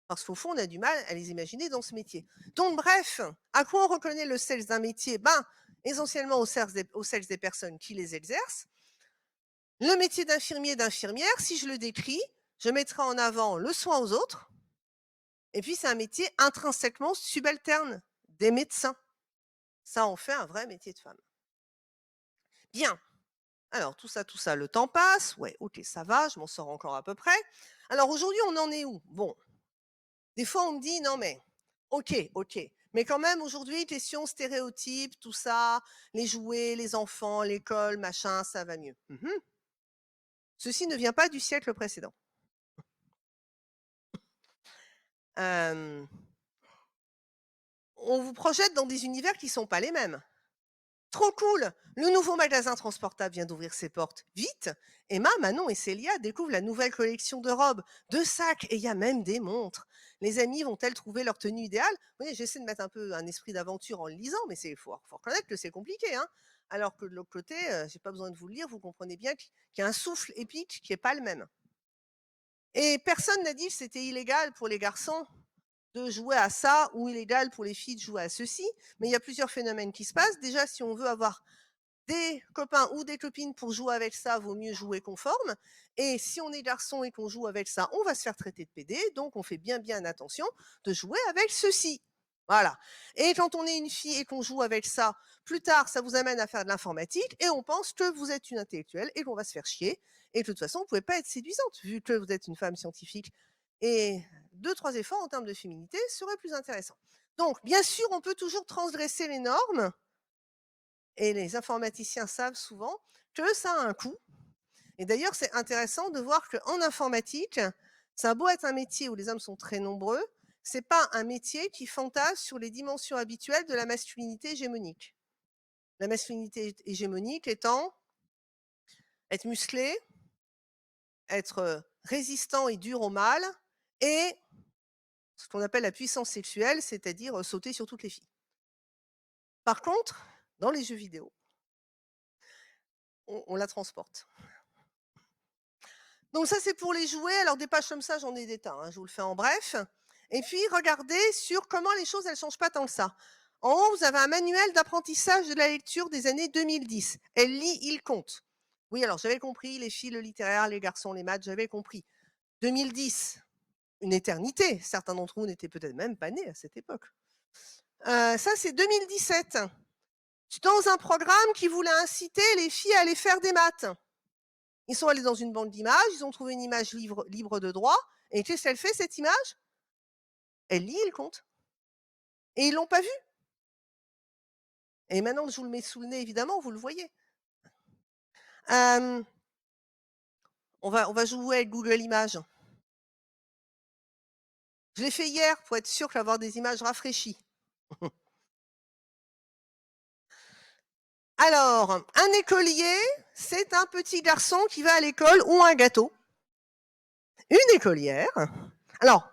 parce qu'au fond, on a du mal à les imaginer dans ce métier. Donc bref, à quoi on reconnaît le sexe d'un métier? Ben, essentiellement au sexe des personnes qui les exercent. Le métier d'infirmier, d'infirmière, si je le décris, je mettrai en avant le soin aux autres et puis c'est un métier intrinsèquement subalterne des médecins. Ça en fait un vrai métier de femme. Bien, alors tout ça, le temps passe. Ouais, OK, ça va, je m'en sors encore à peu près. Alors aujourd'hui, on en est où? Bon, des fois on me dit: «Non mais OK, OK, mais quand même aujourd'hui, question stéréotypes, tout ça, les jouets, les enfants, l'école, machin, ça va mieux». Ceci ne vient pas du siècle précédent. Hem On vous projette dans des univers qui sont pas les mêmes. Trop cool! Le nouveau magasin transportable vient d'ouvrir ses portes. Vite! Emma, Manon et Célia découvrent la nouvelle collection de robes, de sacs et il y a même des montres. Les amies vont-elles trouver leur tenue idéale? Vous voyez, j'essaie de mettre un peu un esprit d'aventure en le lisant, mais c'est faut reconnaître que c'est compliqué, hein. Alors que de l'autre côté, j'ai pas besoin de vous le lire, vous comprenez bien qu'il y a un souffle épique qui est pas le même. Et personne n'a dit que c'était illégal pour les garçons de jouer à ça ou illégal pour les filles de jouer à ceci, mais il y a plusieurs phénomènes qui se passent. Déjà, si on veut avoir des copains ou des copines pour jouer avec ça, vaut mieux jouer conforme. Et si on est garçon et qu'on joue avec ça, on va se faire traiter de PD, donc on fait bien attention de jouer avec ceci. Voilà. Et quand on est une fille et qu'on joue avec ça, plus tard, ça vous amène à faire de l'informatique et on pense que vous êtes une intellectuelle et qu'on va se faire chier. Et de toute façon, vous ne pouvez pas être séduisante vu que vous êtes une femme scientifique. Et deux, trois efforts en termes de féminité seraient plus intéressants. Donc, bien sûr, on peut toujours transgresser les normes, et les informaticiens savent souvent que ça a un coût. Et d'ailleurs, c'est intéressant de voir qu'en informatique, ça a beau être un métier où les hommes sont très nombreux, c'est pas un métier qui fantasme sur les dimensions habituelles de la masculinité hégémonique. La masculinité hégémonique étant être musclé, être résistant et dur au mal, et ce qu'on appelle la puissance sexuelle, c'est-à-dire sauter sur toutes les filles. Par contre, dans les jeux vidéo, on la transporte. Donc ça, c'est pour les jouets. Alors des pages comme ça, j'en ai des tas, hein, je vous le fais en bref. Et puis, regardez sur comment les choses, elles changent pas tant que ça. En haut, vous avez un manuel d'apprentissage de la lecture des années 2010. Elle lit, il compte. Oui, alors j'avais compris, les filles, le littéraire, les garçons, les maths, j'avais compris. 2010, une éternité. Certains d'entre vous n'étaient peut-être même pas nés à cette époque. Ça, c'est 2017. Dans un programme qui voulait inciter les filles à aller faire des maths. Ils sont allés dans une banque d'images, ils ont trouvé une image libre de droit, et qu'est-ce qu'elle fait, cette image? Elle lit le compte. Et ils l'ont pas vu. Et maintenant que je vous le mets sous le nez, évidemment, vous le voyez. On va jouer avec Google Images. Je l'ai fait hier pour être sûr d'avoir des images rafraîchies. Alors, un écolier, c'est un petit garçon qui va à l'école ou un gâteau. Une écolière. Alors,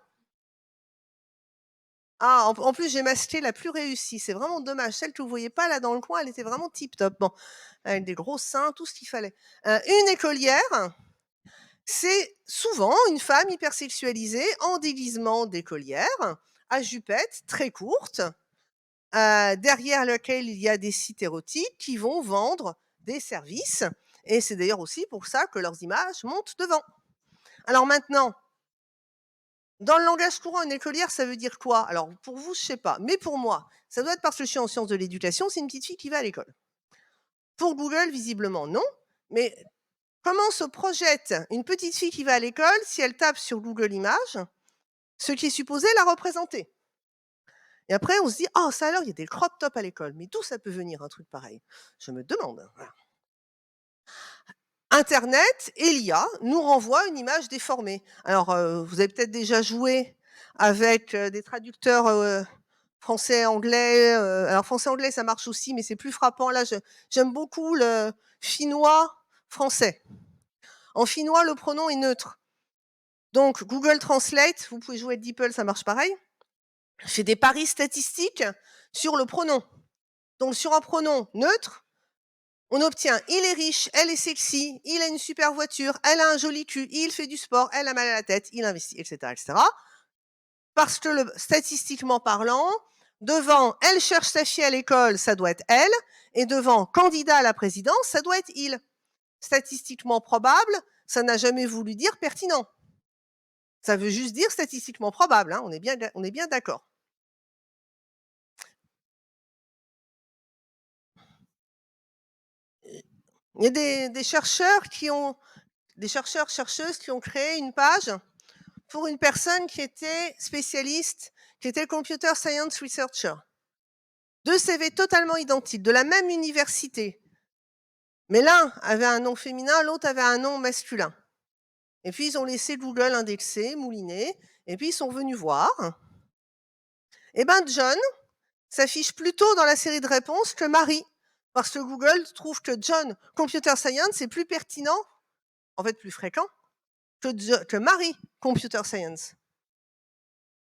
en plus, j'ai masqué la plus réussie. C'est vraiment dommage. Celle que vous voyez pas là dans le coin, elle était vraiment tip top. Bon, avec des gros seins, tout ce qu'il fallait. Une écolière, c'est souvent une femme hypersexualisée en déguisement d'écolière, à jupette très courte, derrière laquelle il y a des sites érotiques qui vont vendre des services. Et c'est d'ailleurs aussi pour ça que leurs images montent devant. Alors maintenant, dans le langage courant, une écolière, ça veut dire quoi? Alors pour vous, je sais pas, mais pour moi, ça doit être parce que je suis en sciences de l'éducation, c'est une petite fille qui va à l'école. Pour Google, visiblement, non. Mais comment se projette une petite fille qui va à l'école si elle tape sur Google Images ce qui est supposé la représenter? Et après, on se dit, oh, ça alors, il y a des crop tops à l'école. Mais d'où ça peut venir un truc pareil? Je me demande. Voilà. Internet et l'IA nous renvoient une image déformée. Alors, vous avez peut-être déjà joué avec des traducteurs français-anglais. Alors, français-anglais, ça marche aussi, mais c'est plus frappant. Là, j'aime beaucoup le finnois-français. En finnois, le pronom est neutre. Donc, Google Translate, vous pouvez jouer avec DeepL, ça marche pareil. Fait des paris statistiques sur le pronom. Donc, sur un pronom neutre, on obtient il est riche, elle est sexy, il a une super voiture, elle a un joli cul, il fait du sport, elle a mal à la tête, il investit, etc., etc. Parce que statistiquement parlant, devant elle cherche sa fille à l'école, ça doit être elle, et devant candidat à la présidence, ça doit être il. Statistiquement probable, ça n'a jamais voulu dire pertinent. Ça veut juste dire statistiquement probable, hein, on est bien d'accord. Il y a des chercheurs chercheuses qui ont créé une page pour une personne qui était spécialiste, qui était computer science researcher. 2 CV totalement identiques, de la même université. Mais l'un avait un nom féminin, l'autre avait un nom masculin. Et puis ils ont laissé Google indexer, mouliner, et puis ils sont venus voir. Eh ben John s'affiche plutôt dans la série de réponses que Marie, parce que Google trouve que John Computer Science est plus pertinent, en fait plus fréquent, que Marie Computer Science.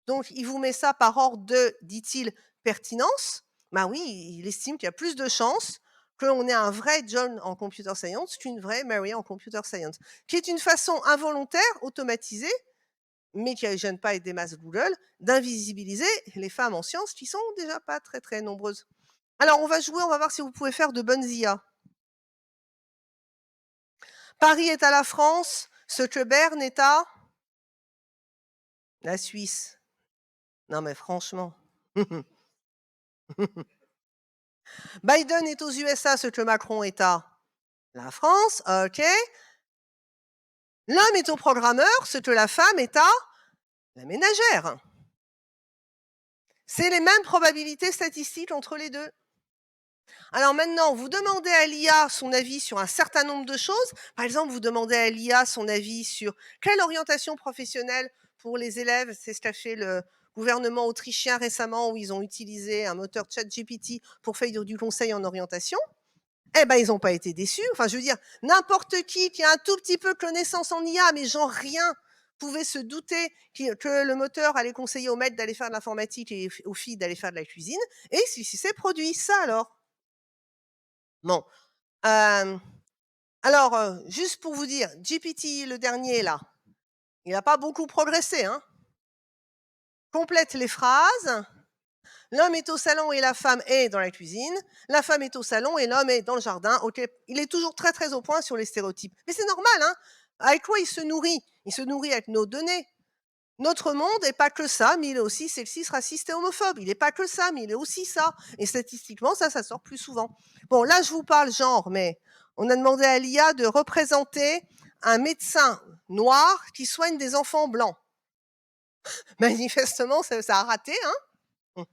Donc il vous met ça par ordre de, dit-il, pertinence. Ben oui, il estime qu'il y a plus de chances qu'on ait un vrai John en computer science qu'une vraie Mary en computer science, qui est une façon involontaire, automatisée, mais qui ne gêne pas des masses Google, d'invisibiliser les femmes en sciences qui sont déjà pas très très nombreuses. Alors on va jouer, on va voir si vous pouvez faire de bonnes IA. Paris est à la France, ce que Berne est à la Suisse. Non mais franchement. Biden est aux USA, ce que Macron est à la France, ok. L'homme est au programmeur, ce que la femme est à la ménagère. C'est les mêmes probabilités statistiques entre les deux. Alors maintenant, vous demandez à l'IA son avis sur un certain nombre de choses. Par exemple, vous demandez à l'IA son avis sur quelle orientation professionnelle pour les élèves. C'est ce qu'a fait le gouvernement autrichien récemment, où ils ont utilisé un moteur ChatGPT pour faire du conseil en orientation. Eh ben, ils n'ont pas été déçus. Enfin, je veux dire, n'importe qui a un tout petit peu connaissance en IA, mais genre rien, pouvaient se douter que le moteur allait conseiller aux maîtres d'aller faire de l'informatique et aux filles d'aller faire de la cuisine, et si c'est produit. Ça alors? Bon, alors, juste pour vous dire, GPT, le dernier là, il n'a pas beaucoup progressé, hein. Complète les phrases. L'homme est au salon et la femme est dans la cuisine. La femme est au salon et l'homme est dans le jardin. OK, il est toujours très, très au point sur les stéréotypes. Mais c'est normal, hein. Avec quoi il se nourrit? Il se nourrit avec nos données. Notre monde n'est pas que ça, mais il est aussi sexiste, raciste et homophobe. Il n'est pas que ça, mais il est aussi ça. Et statistiquement, ça sort plus souvent. Bon, là, je vous parle genre, mais on a demandé à l'IA de représenter un médecin noir qui soigne des enfants blancs. Manifestement, ça a raté, hein.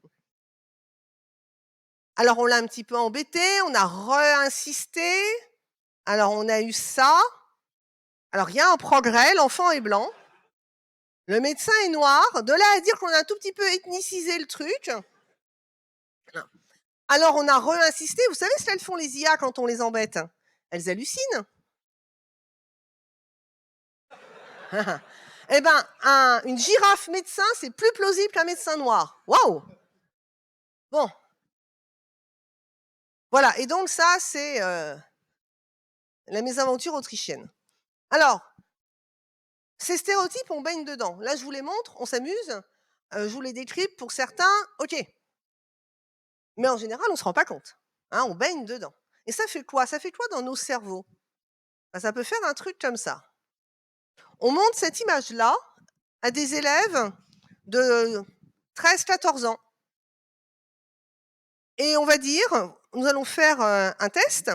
Alors, on l'a un petit peu embêté, on a re-insisté. Alors, on a eu ça. Alors, il y a un progrès, l'enfant est blanc. Le médecin est noir. De là à dire qu'on a un tout petit peu ethnicisé le truc. Alors, on a re-insisté. Vous savez ce qu'elles font les IA quand on les embête? Elles hallucinent. Eh ben, une girafe médecin, c'est plus plausible qu'un médecin noir. Waouh! Bon. Voilà. Et donc, ça, c'est la mésaventure autrichienne. Alors, ces stéréotypes, on baigne dedans. Là, je vous les montre, on s'amuse. Je vous les décrypte pour certains, OK. Mais en général, on ne se rend pas compte. Hein, on baigne dedans. Et ça fait quoi? Ça fait quoi dans nos cerveaux? Ben, ça peut faire un truc comme ça. On montre cette image-là à des élèves de 13-14 ans. Et on va dire, nous allons faire un test.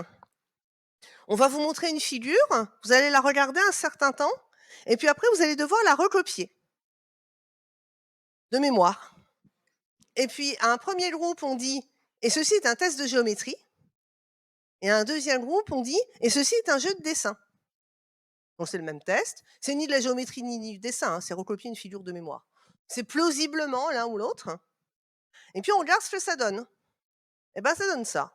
On va vous montrer une figure, vous allez la regarder un certain temps, et puis après, vous allez devoir la recopier de mémoire. Et puis, à un premier groupe, on dit, et ceci est un test de géométrie. Et à un deuxième groupe, on dit, et ceci est un jeu de dessin. Donc, c'est le même test. C'est ni de la géométrie ni du dessin, hein, c'est recopier une figure de mémoire. C'est plausiblement l'un ou l'autre. Et puis, on regarde ce que ça donne. Et ben, ça donne ça.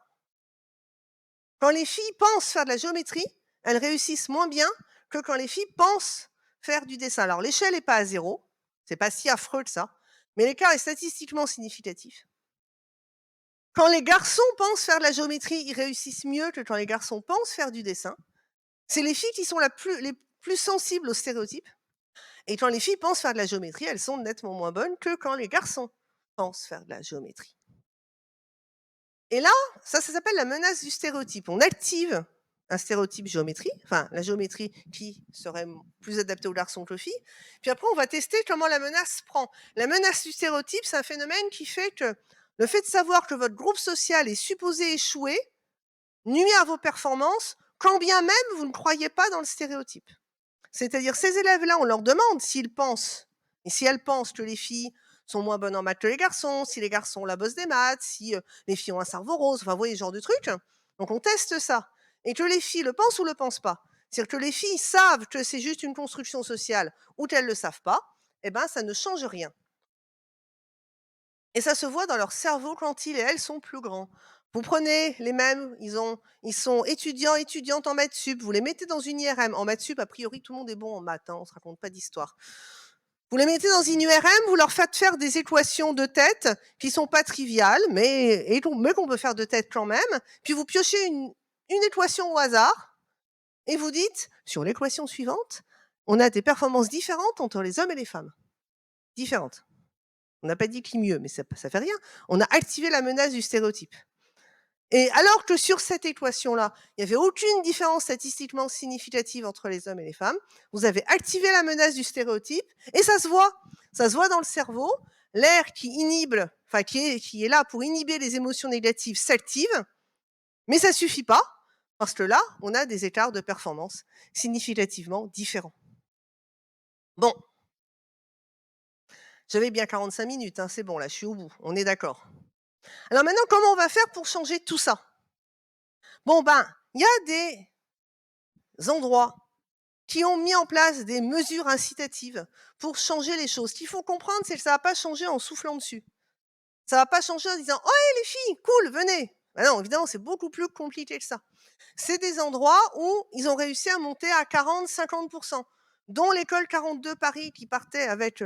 Quand les filles pensent faire de la géométrie, elles réussissent moins bien que quand les filles pensent faire du dessin. Alors, l'échelle n'est pas à 0, c'est pas si affreux que ça, mais l'écart est statistiquement significatif. Quand les garçons pensent faire de la géométrie, ils réussissent mieux que quand les garçons pensent faire du dessin. C'est les filles qui sont les plus sensibles aux stéréotypes. Et quand les filles pensent faire de la géométrie, elles sont nettement moins bonnes que quand les garçons pensent faire de la géométrie. Et là, ça s'appelle la menace du stéréotype. On active un stéréotype géométrie, enfin la géométrie qui serait plus adaptée aux garçons qu'aux filles. Puis après, on va tester comment la menace prend. La menace du stéréotype, c'est un phénomène qui fait que le fait de savoir que votre groupe social est supposé échouer nuit à vos performances, quand bien même vous ne croyez pas dans le stéréotype. C'est-à-dire, ces élèves-là, on leur demande s'ils pensent, et si elles pensent que les filles sont moins bonnes en maths que les garçons, si les garçons ont la bosse des maths, si les filles ont un cerveau rose, enfin, vous voyez, ce genre de truc. Donc, on teste ça. Et que les filles le pensent ou le pensent pas. C'est-à-dire que les filles savent que c'est juste une construction sociale ou qu'elles ne le savent pas, eh ben, ça ne change rien. Et ça se voit dans leur cerveau quand ils et elles sont plus grands. Vous prenez les mêmes, ils sont étudiants, étudiantes en maths sup, vous les mettez dans une IRM. En maths sup, a priori, tout le monde est bon en maths, hein, on ne se raconte pas d'histoire. Vous les mettez dans une URM, vous leur faites faire des équations de tête qui sont pas triviales, mais qu'on peut faire de tête quand même. Puis vous piochez une équation au hasard et vous dites, sur l'équation suivante, on a des performances différentes entre les hommes et les femmes. Différentes. On n'a pas dit qui mieux, mais ça fait rien. On a activé la menace du stéréotype. Et alors que sur cette équation-là, il n'y avait aucune différence statistiquement significative entre les hommes et les femmes, vous avez activé la menace du stéréotype et ça se voit. Ça se voit dans le cerveau. L'air qui inhibe, enfin qui est là pour inhiber les émotions négatives s'active, mais ça suffit pas parce que là, on a des écarts de performance significativement différents. Bon, j'avais bien 45 minutes, hein, c'est bon, là, je suis au bout, on est d'accord. Alors maintenant, comment on va faire pour changer tout ça? Bon, ben, il y a des endroits qui ont mis en place des mesures incitatives pour changer les choses. Ce qu'il faut comprendre, c'est que ça ne va pas changer en soufflant dessus. Ça ne va pas changer en disant «Oh, les filles, cool, venez!» Ben non, évidemment, c'est beaucoup plus compliqué que ça. C'est des endroits où ils ont réussi à monter à 40-50%. dont l'école 42 Paris qui partait avec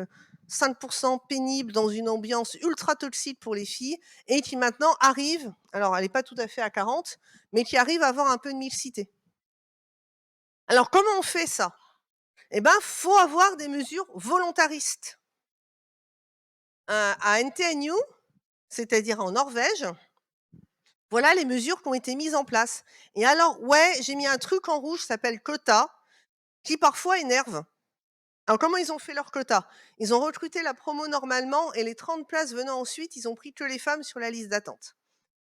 5% pénible dans une ambiance ultra toxique pour les filles et qui maintenant arrive, alors elle n'est pas tout à fait à 40, mais qui arrive à avoir un peu de mixité. Alors comment on fait ça? Eh ben, faut avoir des mesures volontaristes. À NTNU, c'est-à-dire en Norvège, voilà les mesures qui ont été mises en place. Et alors, ouais, j'ai mis un truc en rouge, ça s'appelle quota, qui parfois énerve. Alors, comment ils ont fait leur quota? Ils ont recruté la promo normalement et les 30 places venant ensuite, ils ont pris que les femmes sur la liste d'attente.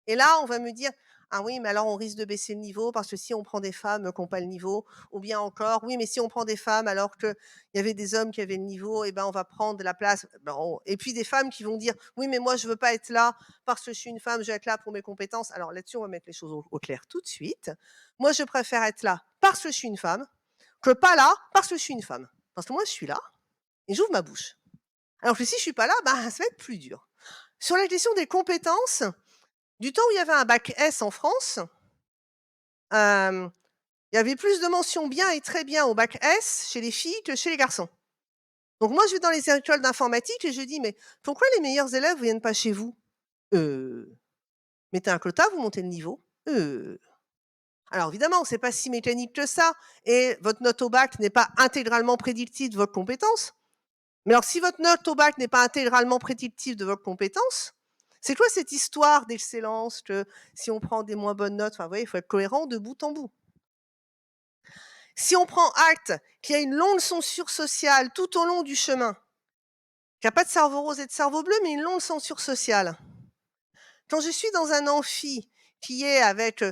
Et là, on va me dire: «Ah oui, mais alors on risque de baisser le niveau parce que si on prend des femmes qui n'ont pas le niveau», ou bien encore: «Oui, mais si on prend des femmes alors qu'il y avait des hommes qui avaient le niveau, et ben, on va prendre la place». Bon, et puis des femmes qui vont dire: «Oui, mais moi je veux pas être là parce que je suis une femme, je veux être là pour mes compétences». Alors là-dessus, on va mettre les choses au clair tout de suite. Moi, je préfère être là parce que je suis une femme, que pas là parce que je suis une femme. Parce que moi, je suis là et j'ouvre ma bouche. Alors que si je suis pas là, bah, ça va être plus dur. Sur la question des compétences, du temps où il y avait un bac S en France, hem, il y avait plus de mentions bien et très bien au bac S chez les filles que chez les garçons. Donc moi, je vais dans les écoles d'informatique et je dis: «Mais pourquoi les meilleurs élèves viennent pas chez vous?» «Heu, mettez un quota, vous montez le niveau». «Heu». Alors évidemment, c'est pas si mécanique que ça et votre note au bac n'est pas intégralement prédictive de votre compétence. Mais alors si votre note au bac n'est pas intégralement prédictive de votre compétence, c'est quoi cette histoire d'excellence que si on prend des moins bonnes notes, enfin, vous voyez, il faut être cohérent de bout en bout. Si on prend acte qu'il y a une longue censure sociale tout au long du chemin, qu'il n'y a pas de cerveau rose et de cerveau bleu, mais une longue censure sociale. Quand je suis dans un amphi qui est avec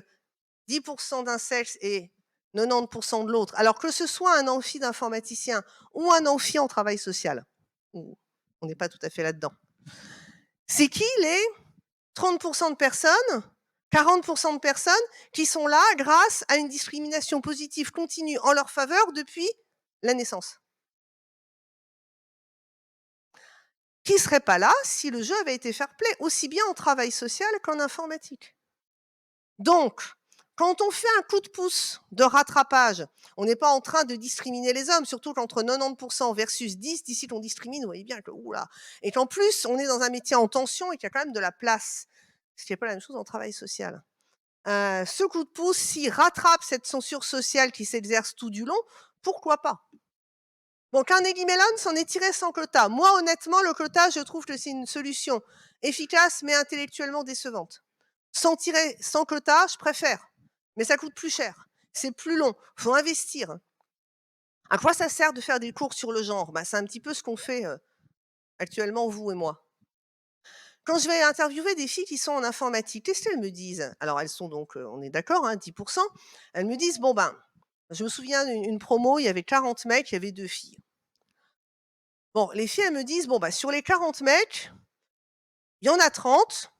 10% d'un sexe et 90% de l'autre, alors que ce soit un amphi d'informaticien ou un amphi en travail social, où on n'est pas tout à fait là-dedans, c'est qui les 30% de personnes, 40% de personnes qui sont là grâce à une discrimination positive continue en leur faveur depuis la naissance? Qui ne serait pas là si le jeu avait été fair-play, aussi bien en travail social qu'en informatique? Donc, quand on fait un coup de pouce de rattrapage, on n'est pas en train de discriminer les hommes, surtout qu'entre 90% versus 10, d'ici qu'on discrimine, vous voyez bien que, ouh là, et qu'en plus, on est dans un métier en tension et qu'il y a quand même de la place, ce qui n'est pas la même chose en travail social. Ce coup de pouce, s'il rattrape cette censure sociale qui s'exerce tout du long, pourquoi pas? Bon, Carnegie Mellon s'en est tiré sans quota. Moi, honnêtement, le quota, je trouve que c'est une solution efficace mais intellectuellement décevante. Sans quota, je préfère, mais ça coûte plus cher. C'est plus long, faut investir. À quoi ça sert de faire des cours sur le genre? Bah, c'est un petit peu ce qu'on fait, actuellement, vous et moi. Quand je vais interviewer des filles qui sont en informatique, qu'est-ce qu'elles me disent? Alors elles sont donc, on est d'accord, hein, 10. Elles me disent: «Bon ben», je me souviens d'une promo, il y avait 40 mecs, il y avait 2 filles. Bon, les filles, elles me disent: «Bon, bah, sur les 40 mecs, il y en a 30,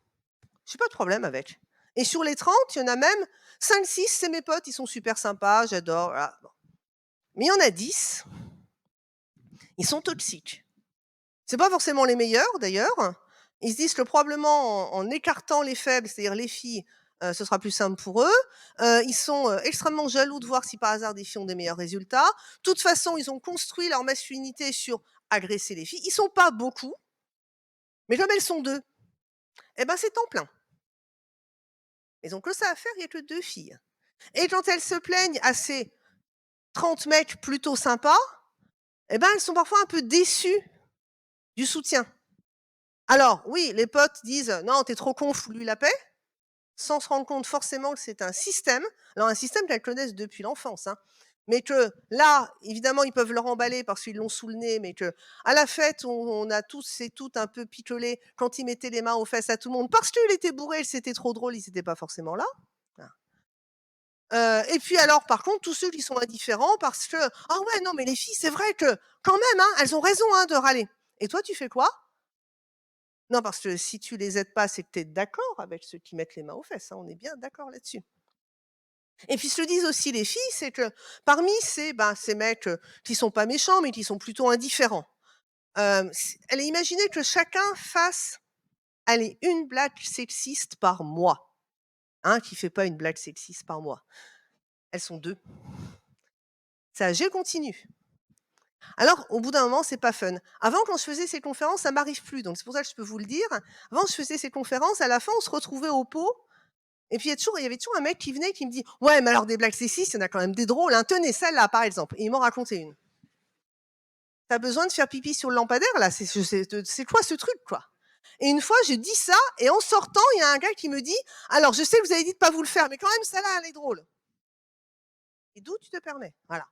j'ai pas de problème avec. Et sur les 30, il y en a même 5, 6, c'est mes potes, ils sont super sympas, j'adore, voilà, bon. Mais il y en a 10, ils sont toxiques». C'est pas forcément les meilleurs d'ailleurs. Ils se disent que probablement en écartant les faibles, c'est-à-dire les filles, ce sera plus simple pour eux. Ils sont, extrêmement jaloux de voir si par hasard des filles ont des meilleurs résultats. De toute façon, ils ont construit leur masculinité sur agresser les filles. Ils sont pas beaucoup, mais comme elles sont 2, eh ben, c'est temps plein. Elles ont que ça à faire, il y a que 2 filles. Et quand elles se plaignent à ces 30 mecs plutôt sympas, eh ben, elles sont parfois un peu déçues du soutien. Alors oui, les potes disent: «Non, t'es trop con, fous-lui la paix», sans se rendre compte forcément que c'est un système. Alors un système qu'elles connaissent depuis l'enfance, hein. Mais que là, évidemment, ils peuvent leur emballer parce qu'ils l'ont sous le nez, mais que à la fête, on a tous et toutes un peu picolé quand ils mettaient les mains aux fesses à tout le monde parce qu'il était bourré, c'était trop drôle, ils étaient pas forcément là. Voilà. Et puis alors, par contre, tous ceux qui sont indifférents parce que: «Ah ouais, non, mais les filles, c'est vrai que quand même, hein, elles ont raison, hein, de râler». Et toi, tu fais quoi? Non, parce que si tu les aides pas, c'est que tu es d'accord avec ceux qui mettent les mains aux fesses, hein, on est bien d'accord là-dessus. Et puis ce que disent aussi les filles, c'est que parmi ces mecs, qui sont pas méchants, mais qui sont plutôt indifférents, allez, imaginez que chacun fasse, allez, une blague sexiste par mois, hein, qui fait pas une blague sexiste par mois. Elles sont 2. Ça G continue. Alors, au bout d'un moment, c'est pas fun. Avant, quand je faisais ces conférences, ça m'arrive plus, donc c'est pour ça que je peux vous le dire. Avant, je faisais ces conférences, à la fin, on se retrouvait au pot, et puis il y avait toujours un mec qui venait et qui me dit: «Ouais, mais alors des blagues sexistes, il y en a quand même des drôles, hein. Tenez, celle-là, par exemple», et il m'en racontait une. «Tu besoin de faire pipi sur le lampadaire, là? C'est quoi ce truc, quoi?» Et une fois, je dis ça, et en sortant, il y a un gars qui me dit: «Alors, je sais que vous avez dit de pas vous le faire, mais quand même, celle-là, elle est drôle». Et d'où tu te permets? Voilà.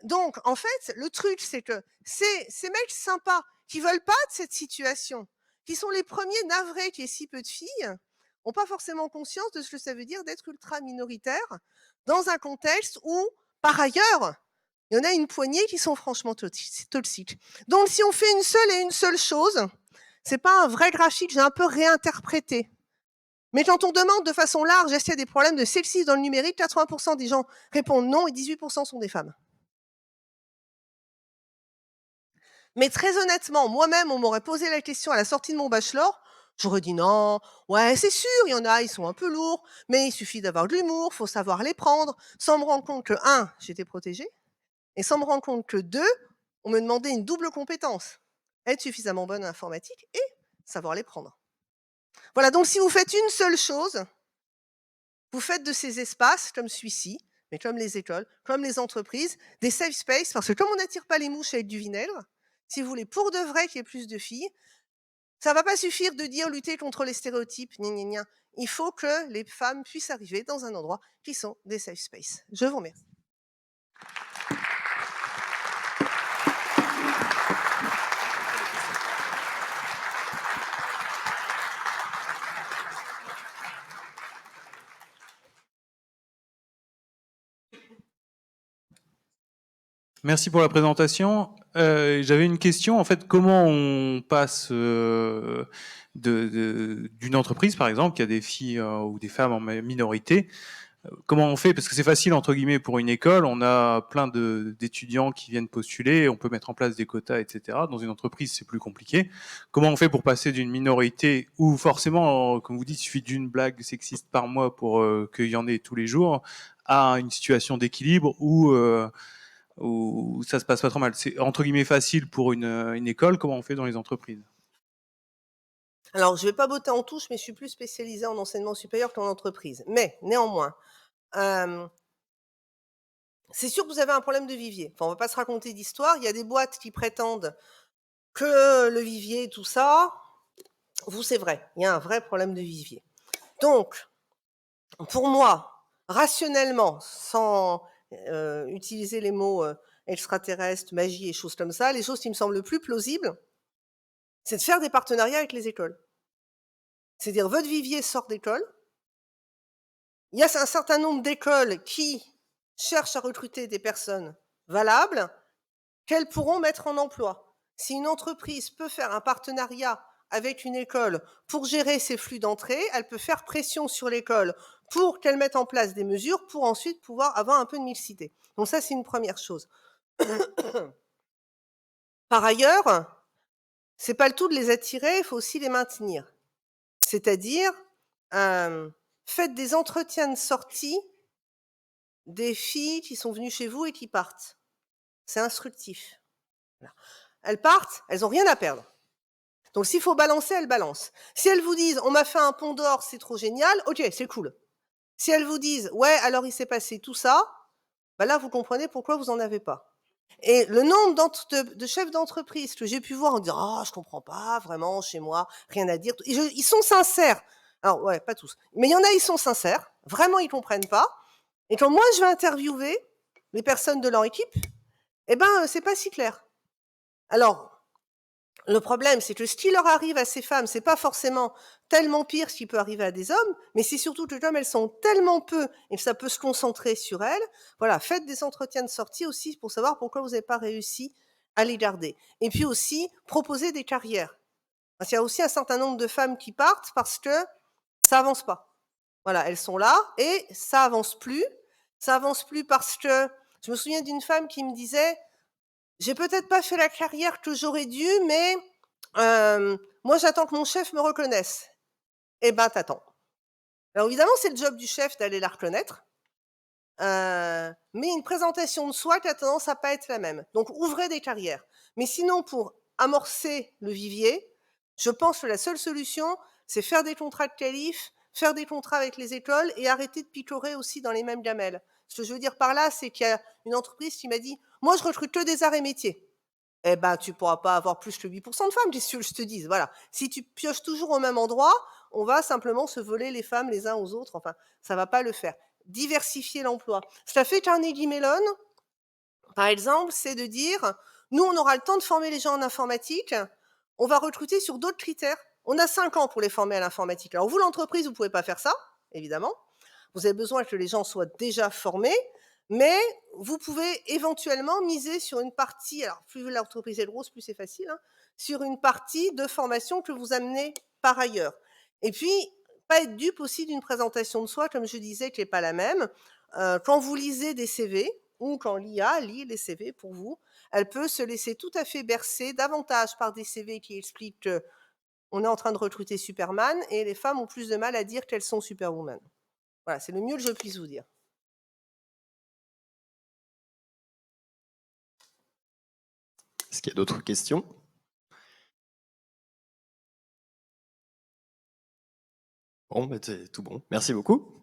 Donc, en fait, le truc, c'est que ces mecs sympas qui veulent pas de cette situation, qui sont les premiers navrés qu'il y ait si peu de filles, ont pas forcément conscience de ce que ça veut dire d'être ultra minoritaire dans un contexte où, par ailleurs, il y en a une poignée qui sont franchement toxiques. Donc, si on fait une seule chose, c'est pas un vrai graphique, j'ai un peu réinterprété. Mais quand on demande de façon large, est-ce qu'il y a des problèmes de sexisme dans le numérique, 80% des gens répondent non et 18% sont des femmes. Mais très honnêtement, moi-même, on m'aurait posé la question à la sortie de mon bachelor, j'aurais dit: «Non, ouais, c'est sûr, il y en a, ils sont un peu lourds, mais il suffit d'avoir de l'humour, faut savoir les prendre», sans me rendre compte que, un, j'étais protégée, et sans me rendre compte que, 2, on me demandait une double compétence: être suffisamment bonne en informatique et savoir les prendre. Voilà, donc si vous faites une seule chose, vous faites de ces espaces comme celui-ci, mais comme les écoles, comme les entreprises, des safe space, parce que comme on n'attire pas les mouches avec du vinaigre, si vous voulez pour de vrai qu'il y ait plus de filles, ça va pas suffire de dire lutter contre les stéréotypes, gna gna gna. Il faut que les femmes puissent arriver dans un endroit qui sont des safe space. Je vous remercie. Merci pour la présentation. J'avais une question. En fait, comment on passe d'une entreprise, par exemple, qui a des filles ou des femmes en minorité, comment on fait? Parce que c'est facile, entre guillemets, pour une école. On a plein d'étudiants qui viennent postuler. On peut mettre en place des quotas, etc. Dans une entreprise, c'est plus compliqué. Comment on fait pour passer d'une minorité où, forcément, comme vous dites, il suffit d'une blague sexiste par mois pour qu'il y en ait tous les jours, à une situation d'équilibre où ça se passe pas trop mal. C'est entre guillemets facile pour une école. Comment on fait dans les entreprises? Alors, je vais pas botter en touche, mais je suis plus spécialisée en enseignement supérieur qu'en entreprise. Mais néanmoins, euh, c'est sûr que vous avez un problème de vivier. Enfin, on va pas se raconter d'histoire. Il y a des boîtes qui prétendent que le vivier, tout ça, vous, c'est vrai. Il y a un vrai problème de vivier. Donc, pour moi, rationnellement, sans utiliser les mots extraterrestres, magie et choses comme ça, les choses qui me semblent le plus plausibles, c'est de faire des partenariats avec les écoles. C'est-à-dire, votre vivier sort d'école. Il y a un certain nombre d'écoles qui cherchent à recruter des personnes valables qu'elles pourront mettre en emploi. Si une entreprise peut faire un partenariat avec une école pour gérer ses flux d'entrée, elle peut faire pression sur l'école pour qu'elle mette en place des mesures pour ensuite pouvoir avoir un peu de mixité. Donc ça, c'est une première chose. Par ailleurs, c'est pas le tout de les attirer, il faut aussi les maintenir. C'est-à-dire, euh, faites des entretiens de sortie des filles qui sont venues chez vous et qui partent. C'est instructif. Voilà. Elles partent, elles ont rien à perdre. Donc s'il faut balancer, elles balancent. Si elles vous disent: «On m'a fait un pont d'or, c'est trop génial», OK, c'est cool. Si elles vous disent: «Ouais, alors il s'est passé tout ça», bah là, vous comprenez pourquoi vous en avez pas. Et le nombre de chefs d'entreprise que j'ai pu voir en disant: «Ah, je comprends pas vraiment chez moi, rien à dire». Ils sont sincères. Alors ouais, pas tous, mais il y en a, ils sont sincères, vraiment ils comprennent pas. Et quand moi je vais interviewer les personnes de leur équipe, eh ben, c'est pas si clair. Alors, le problème, c'est que ce qui leur arrive à ces femmes, c'est pas forcément tellement pire ce qui peut arriver à des hommes, mais c'est surtout que comme elles sont tellement peu et que ça peut se concentrer sur elles, voilà, faites des entretiens de sortie aussi pour savoir pourquoi vous n'avez pas réussi à les garder. Et puis aussi, proposer des carrières. Parce qu'il y a aussi un certain nombre de femmes qui partent parce que ça avance pas. Voilà, elles sont là et ça avance plus. Ça avance plus parce que je me souviens d'une femme qui me disait: «J'ai peut-être pas fait la carrière que j'aurais dû, mais moi j'attends que mon chef me reconnaisse». Eh ben, t'attends. Alors évidemment, c'est le job du chef d'aller la reconnaître, Mais une présentation de soi qui a tendance à pas être la même. Donc ouvrez des carrières. Mais sinon, pour amorcer le vivier, je pense que la seule solution, c'est faire des contrats de qualif, faire des contrats avec les écoles et arrêter de picorer aussi dans les mêmes gamelles. Ce que je veux dire par là, c'est qu'il y a une entreprise qui m'a dit: «Moi, je recrute que des arts et métiers». Eh ben, tu pourras pas avoir plus que 8 de femmes, qu'est-ce que tu veux que je te dise? Voilà. Si tu pioches toujours au même endroit, on va simplement se voler les femmes les uns aux autres, enfin, ça va pas le faire. Diversifier l'emploi. Ce qu'a fait Carnegie Mellon, par exemple, c'est de dire: «Nous, on aura le temps de former les gens en informatique, on va recruter sur d'autres critères. On a 5 ans pour les former à l'informatique». Alors vous, l'entreprise, vous pouvez pas faire ça, évidemment. Vous avez besoin que les gens soient déjà formés, mais vous pouvez éventuellement miser sur une partie, alors plus l'entreprise est grosse, plus c'est facile, hein, sur une partie de formation que vous amenez par ailleurs. Et puis, pas être dupe aussi d'une présentation de soi, comme je disais, qui n'est pas la même. Quand vous lisez des CV, ou quand l'IA lit les CV pour vous, elle peut se laisser tout à fait bercer davantage par des CV qui expliquent qu'on est en train de recruter Superman, et les femmes ont plus de mal à dire qu'elles sont Superwoman. Voilà, c'est le mieux que je puisse vous dire. Est-ce qu'il y a d'autres questions? Bon, bah, c'est tout bon. Merci beaucoup.